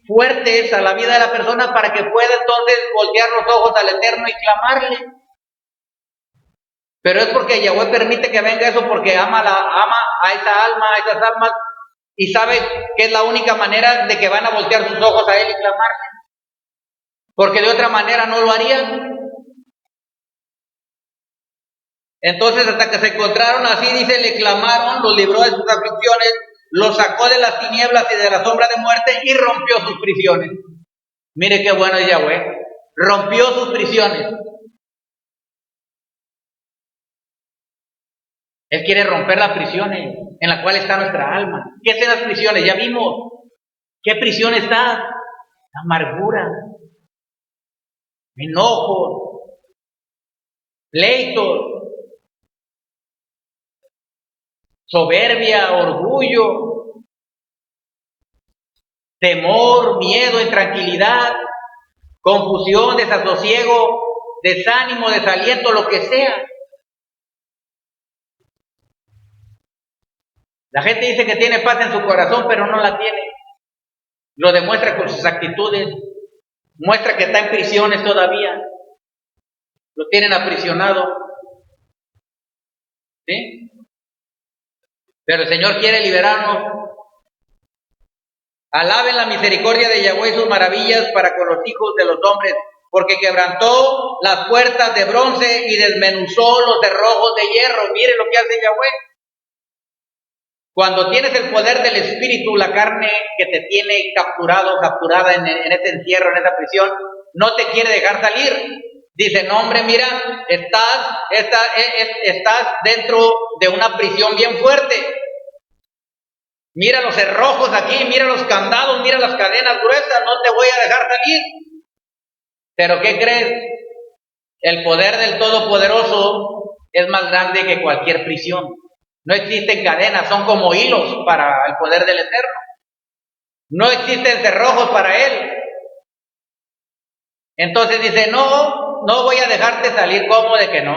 Speaker 1: fuertes a la vida de la persona para que pueda entonces voltear los ojos al Eterno y clamarle. Pero es porque Yahweh permite que venga eso porque ama a esa alma, a esas almas, y sabe que es la única manera de que van a voltear sus ojos a Él y clamarle. Porque de otra manera no lo harían. Entonces, hasta que se encontraron así, dice, le clamaron, los libró de sus aflicciones, los sacó de las tinieblas y de la sombra de muerte y rompió sus prisiones. Mire qué bueno es Yahweh. Rompió sus prisiones. Él quiere romper las prisiones en las cuales está nuestra alma. ¿Qué son las prisiones? Ya vimos. ¿Qué prisión está? Amargura, enojo, pleitos, soberbia, orgullo, temor, miedo, intranquilidad, confusión, desasosiego, desánimo, desaliento, lo que sea. La gente dice que tiene paz en su corazón, pero no la tiene. Lo demuestra con sus actitudes. Muestra que está en prisiones todavía. Lo tienen aprisionado. ¿Sí? Pero el Señor quiere liberarnos. Alaben la misericordia de Yahweh y sus maravillas para con los hijos de los hombres, porque quebrantó las puertas de bronce y desmenuzó los cerrojos de hierro. Mire lo que hace Yahweh. Cuando tienes el poder del Espíritu, la carne que te tiene capturada en este encierro, en esa prisión, no te quiere dejar salir. Dice, no hombre, mira, estás dentro de una prisión bien fuerte. Mira los cerrojos aquí, mira los candados, mira las cadenas gruesas, no te voy a dejar salir. Pero ¿qué crees? El poder del Todopoderoso es más grande que cualquier prisión. No existen cadenas, son como hilos para el poder del Eterno. No existen cerrojos para Él. Entonces dice, no voy a dejarte salir. ¿Cómo de que no?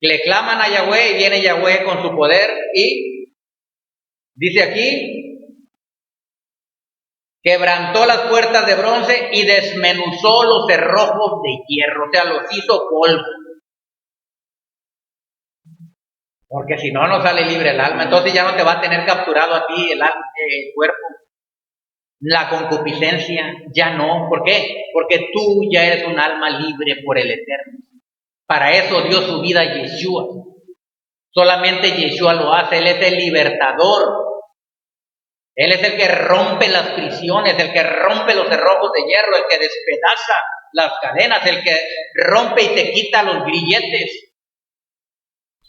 Speaker 1: Le claman a Yahweh y viene Yahweh con su poder y dice aquí, quebrantó las puertas de bronce y desmenuzó los cerrojos de hierro, o sea, los hizo polvo. Porque si no, no sale libre el alma. Entonces ya no te va a tener capturado a ti el cuerpo. La concupiscencia, ya no. ¿Por qué? Porque tú ya eres un alma libre por el Eterno. Para eso dio su vida Yeshua. Solamente Yeshua lo hace. Él es el libertador. Él es el que rompe las prisiones, el que rompe los cerrojos de hierro, el que despedaza las cadenas, el que rompe y te quita los grilletes.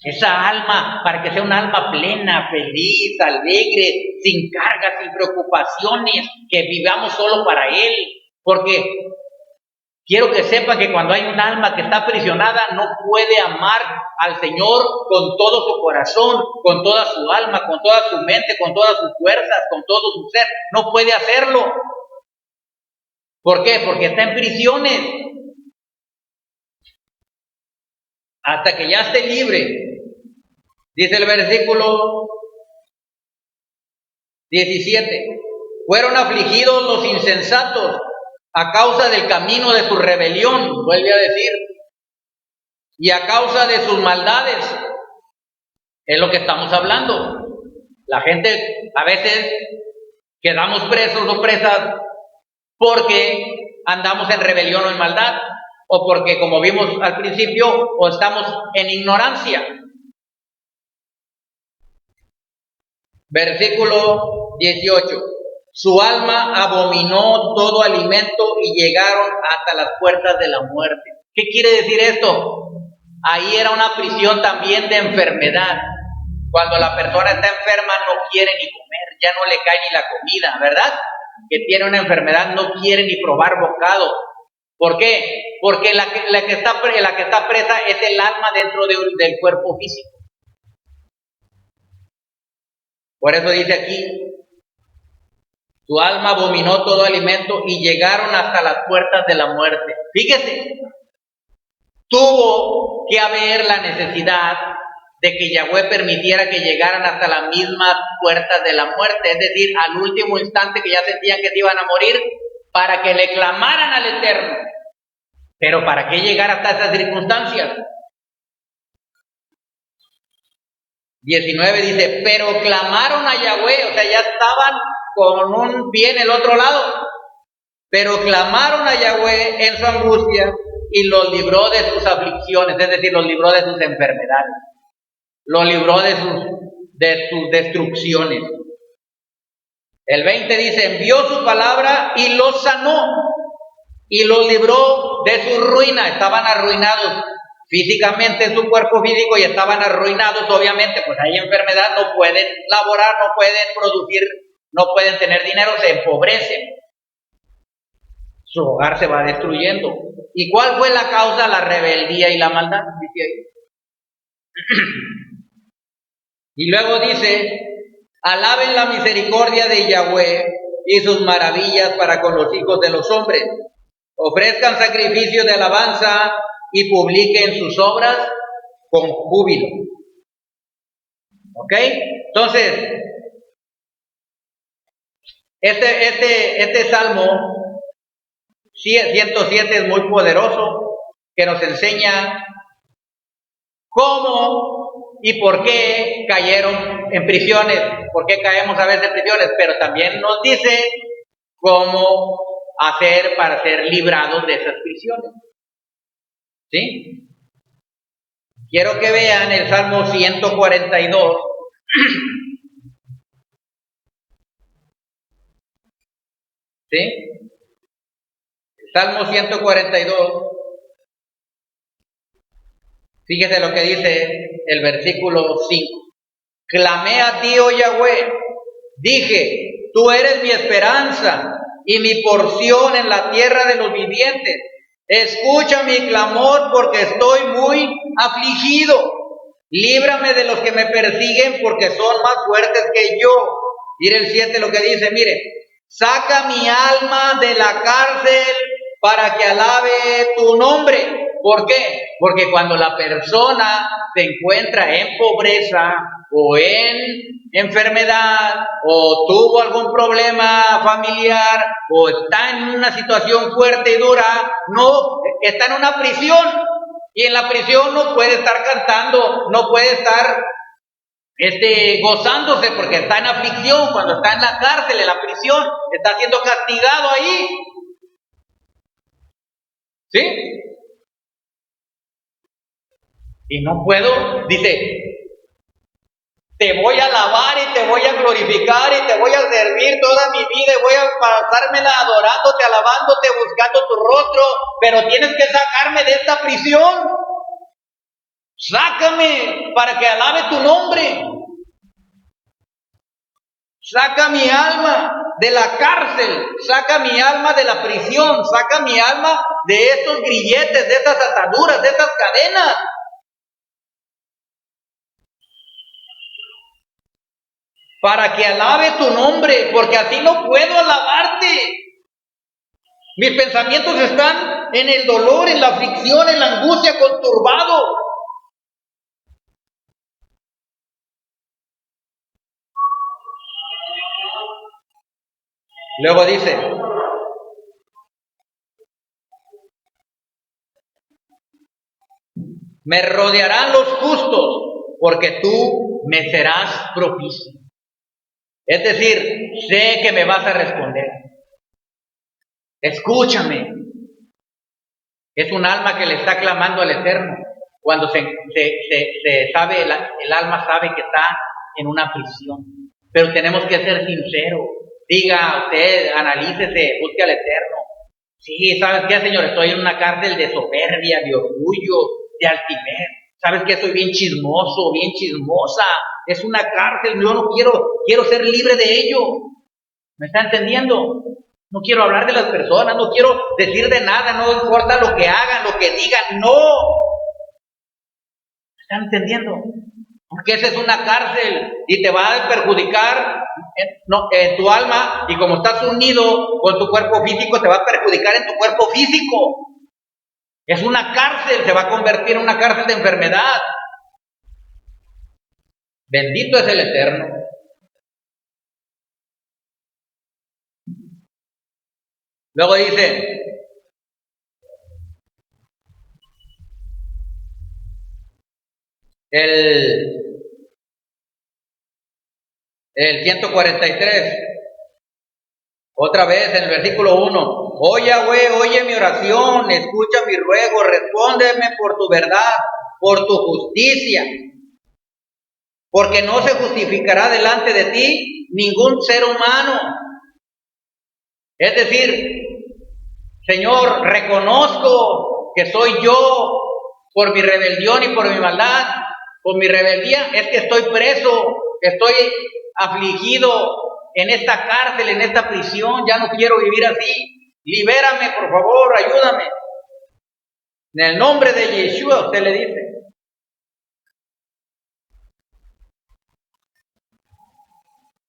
Speaker 1: Esa alma, para que sea un alma plena, feliz, alegre, sin cargas, sin preocupaciones, que vivamos solo para Él. Porque quiero que sepan que cuando hay un alma que está aprisionada, no puede amar al Señor con todo su corazón, con toda su alma, con toda su mente, con todas sus fuerzas, con todo su ser. No puede hacerlo. ¿Por qué? Porque está en prisiones. Hasta que ya esté libre. Dice el versículo 17, fueron afligidos los insensatos a causa del camino de su rebelión, vuelve a decir, y a causa de sus maldades. Es lo que estamos hablando. La gente a veces quedamos presos o presas porque andamos en rebelión o en maldad, o porque, como vimos al principio, o estamos en ignorancia. Versículo 18. Su alma abominó todo alimento y llegaron hasta las puertas de la muerte. ¿Qué quiere decir esto? Ahí era una prisión también de enfermedad. Cuando la persona está enferma no quiere ni comer, ya no le cae ni la comida, ¿verdad? que tiene una enfermedad no quiere ni probar bocado. ¿Por qué? Porque la que está presa es el alma dentro del cuerpo físico. Por eso dice aquí, su alma abominó todo alimento y llegaron hasta las puertas de la muerte. Fíjese, tuvo que haber la necesidad de que Yahweh permitiera que llegaran hasta las mismas puertas de la muerte, es decir, al último instante que ya sentían que se iban a morir, para que le clamaran al Eterno. Pero ¿para qué llegar hasta esas circunstancias? 19 dice, pero clamaron a Yahweh, o sea, ya estaban con un pie en el otro lado, pero clamaron a Yahweh en su angustia y los libró de sus aflicciones, es decir, los libró de sus enfermedades, los libró de sus destrucciones. El 20 dice, envió su palabra y los sanó y los libró de su ruina. Estaban arruinados físicamente en su cuerpo físico y estaban arruinados, obviamente, pues hay enfermedad, no pueden laborar, no pueden producir, no pueden tener dinero, se empobrecen. Su hogar se va destruyendo. ¿Y cuál fue la causa? La rebeldía y la maldad, dice ahí. Y luego dice, alaben la misericordia de Yahweh y sus maravillas para con los hijos de los hombres. Ofrezcan sacrificios de alabanza y publiquen sus obras con júbilo. ¿Ok? Entonces, este salmo 107 es muy poderoso, que nos enseña cómo y por qué cayeron en prisiones, por qué caemos a veces en prisiones, pero también nos dice cómo hacer para ser librados de esas prisiones. ¿Sí? Quiero que vean el Salmo 142. ¿Sí? El Salmo 142. Fíjese lo que dice el versículo 5. Clamé a ti, oh Yahweh, dije, tú eres mi esperanza y mi porción en la tierra de los vivientes. Escucha mi clamor porque estoy muy afligido. Líbrame de los que me persiguen porque son más fuertes que yo. Mire el 7 lo que dice, mire, saca mi alma de la cárcel para que alabe tu nombre. ¿Por qué? Porque cuando la persona se encuentra en pobreza o en enfermedad o tuvo algún problema familiar o está en una situación fuerte y dura, no, está en una prisión y en la prisión no puede estar cantando, no puede estar gozándose porque está en aflicción. Cuando está en la cárcel, en la prisión, está siendo castigado ahí. ¿Sí? Y no puedo, dice, te voy a alabar y te voy a glorificar y te voy a servir toda mi vida y voy a pasármela adorándote, alabándote, buscando tu rostro, pero tienes que sacarme de esta prisión. Sácame para que alabe tu nombre. Saca mi alma de la cárcel, saca mi alma de la prisión, saca mi alma de estos grilletes, de estas ataduras, de estas cadenas. Para que alabe tu nombre, porque así no puedo alabarte. Mis pensamientos están en el dolor, en la aflicción, en la angustia, conturbado. Luego dice, me rodearán los justos, porque tú me serás propicio. Es decir, sé que me vas a responder. Escúchame. Es un alma que le está clamando al Eterno. Cuando se sabe, el alma sabe que está en una prisión. Pero tenemos que ser sinceros. Diga usted, analícese, busque al Eterno. Sí, ¿sabes qué, Señor? Estoy en una cárcel de soberbia, de orgullo, de altivez. ¿Sabes qué? Soy bien chismoso, bien chismosa. Es una cárcel, yo no quiero ser libre de ello. ¿Me está entendiendo? No quiero hablar de las personas, no quiero decir de nada, no importa lo que hagan, lo que digan, no. ¿Me están entendiendo? Porque esa es una cárcel y te va a perjudicar en tu alma, y como estás unido con tu cuerpo físico, te va a perjudicar en tu cuerpo físico. Es una cárcel, se va a convertir en una cárcel de enfermedad. Bendito es el Eterno. Luego dice, el 143, otra vez en el versículo 1, oh Yahweh, oye mi oración, escucha mi ruego, respóndeme por tu verdad, por tu justicia, porque no se justificará delante de ti ningún ser humano. Es decir, Señor, reconozco que soy yo por mi rebelión y por mi maldad, por mi rebeldía, es que estoy preso, estoy afligido en esta cárcel, en esta prisión, ya no quiero vivir así. Libérame, por favor, ayúdame. En el nombre de Yeshua, usted le dice.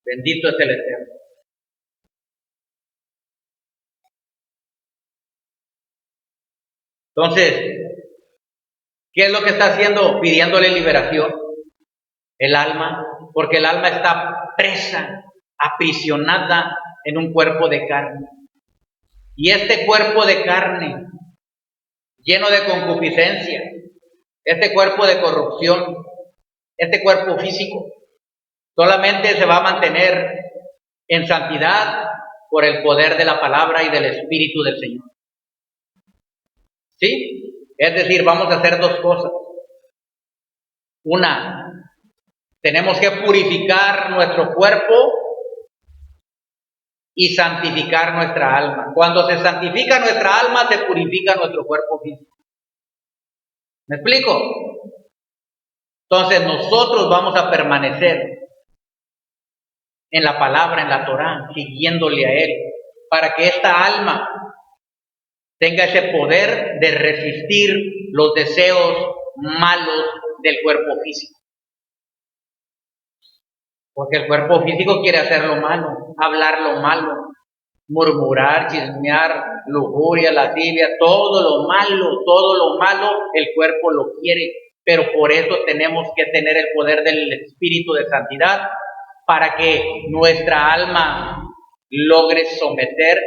Speaker 1: Bendito es el Eterno. Entonces, ¿qué es lo que está haciendo? Pidiéndole liberación. El alma, porque el alma está presa, aprisionada en un cuerpo de carne. Y este cuerpo de carne, lleno de concupiscencia, este cuerpo de corrupción, este cuerpo físico, solamente se va a mantener en santidad por el poder de la palabra y del Espíritu del Señor. ¿Sí? Es decir, vamos a hacer dos cosas. Una, tenemos que purificar nuestro cuerpo y santificar nuestra alma. Cuando se santifica nuestra alma, se purifica nuestro cuerpo físico. ¿Me explico? Entonces nosotros vamos a permanecer en la palabra, en la Torá, siguiéndole a Él, para que esta alma tenga ese poder de resistir los deseos malos del cuerpo físico. Porque el cuerpo físico quiere hacer lo malo, hablar lo malo, murmurar, chismear, lujuria, lascivia, todo lo malo, el cuerpo lo quiere. Pero por eso tenemos que tener el poder del Espíritu de Santidad, para que nuestra alma logre someter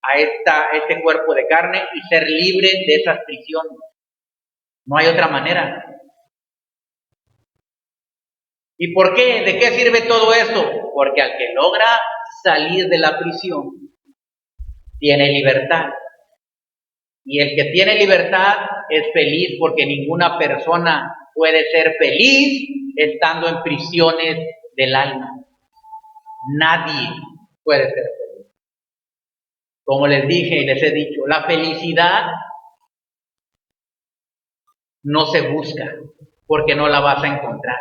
Speaker 1: a este cuerpo de carne y ser libre de esas prisiones. No hay otra manera. ¿Y por qué? ¿De qué sirve todo esto? Porque al que logra salir de la prisión, tiene libertad. Y el que tiene libertad es feliz, porque ninguna persona puede ser feliz estando en prisiones del alma. Nadie puede ser feliz. Como les dije y les he dicho, la felicidad no se busca, porque no la vas a encontrar.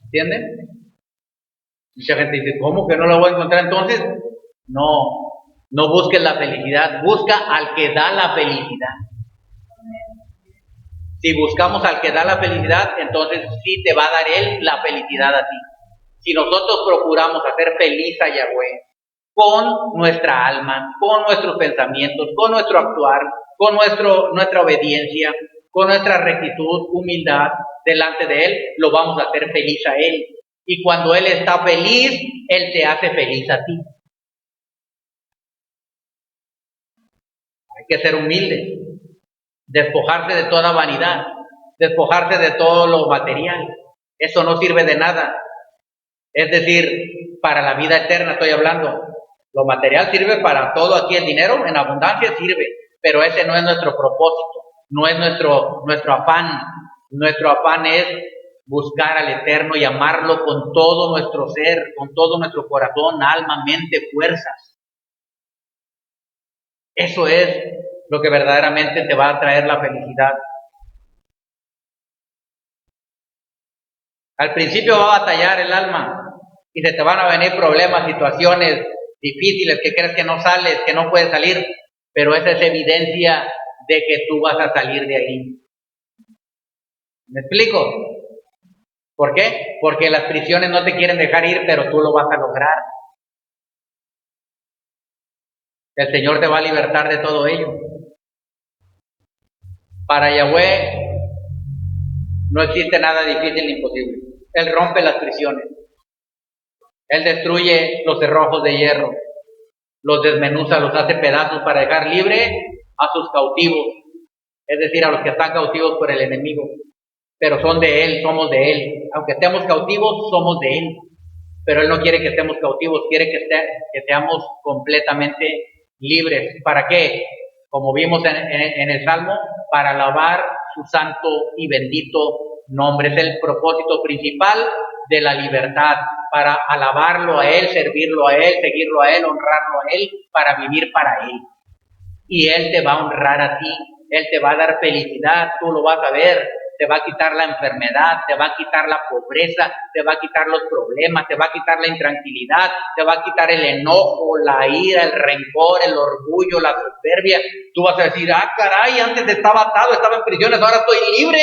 Speaker 1: ¿Entienden? Mucha gente dice, ¿cómo que no la voy a encontrar entonces? No busques la felicidad, busca al que da la felicidad. Si buscamos al que da la felicidad, entonces sí te va a dar Él la felicidad a ti. Si nosotros procuramos hacer feliz a Yahweh con nuestra alma, con nuestros pensamientos, con nuestro actuar, con nuestra obediencia, con nuestra rectitud, humildad delante de Él, lo vamos a hacer feliz a Él. Y cuando Él está feliz, Él te hace feliz a ti. Hay que ser humilde, despojarse de toda vanidad, despojarse de todo lo material. Eso no sirve de nada. Es decir, para la vida eterna estoy hablando. Lo material sirve para todo aquí, el dinero en abundancia sirve, pero ese no es nuestro propósito, no es nuestro afán. Nuestro afán es buscar al Eterno y amarlo con todo nuestro ser, con todo nuestro corazón, alma, mente, fuerzas. Eso es lo que verdaderamente te va a traer la felicidad. Al principio va a batallar el alma y se te van a venir problemas, situaciones difíciles que crees que no sales, que no puedes salir, pero esa es evidencia de que tú vas a salir de ahí. ¿Me explico? ¿Por qué? Porque las prisiones no te quieren dejar ir, pero tú lo vas a lograr. El Señor te va a libertar de todo ello. Para Yahweh no existe nada difícil ni imposible. Él rompe las prisiones. Él destruye los cerrojos de hierro. Los desmenuza, los hace pedazos para dejar libre a sus cautivos. Es decir, a los que están cautivos por el enemigo. Pero son de Él, somos de Él. Aunque estemos cautivos, somos de Él. Pero Él no quiere que estemos cautivos, quiere que seamos completamente libres. ¿Para qué? Como vimos en el Salmo, para alabar su santo y bendito nombre. Es el propósito principal de la libertad, para alabarlo a Él, servirlo a Él, seguirlo a Él, honrarlo a Él, para vivir para Él. Y Él te va a honrar a ti, Él te va a dar felicidad, tú lo vas a ver, te va a quitar la enfermedad, te va a quitar la pobreza, te va a quitar los problemas, te va a quitar la intranquilidad, te va a quitar el enojo, la ira, el rencor, el orgullo, la soberbia. Tú vas a decir, ah, caray, antes estaba atado, estaba en prisiones, ahora estoy libre.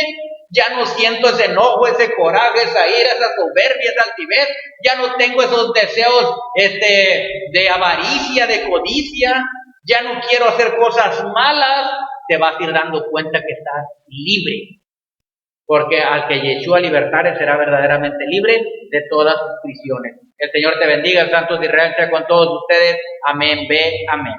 Speaker 1: Ya no siento ese enojo, ese coraje, esa ira, esa soberbia, esa altivez. Ya no tengo esos deseos de avaricia, de codicia. Ya no quiero hacer cosas malas. Te vas a ir dando cuenta que estás libre. Porque al que Yeshua libertare será verdaderamente libre de todas sus prisiones. El Señor te bendiga, el Santo de Israel sea con todos ustedes. Amén, ve, amén.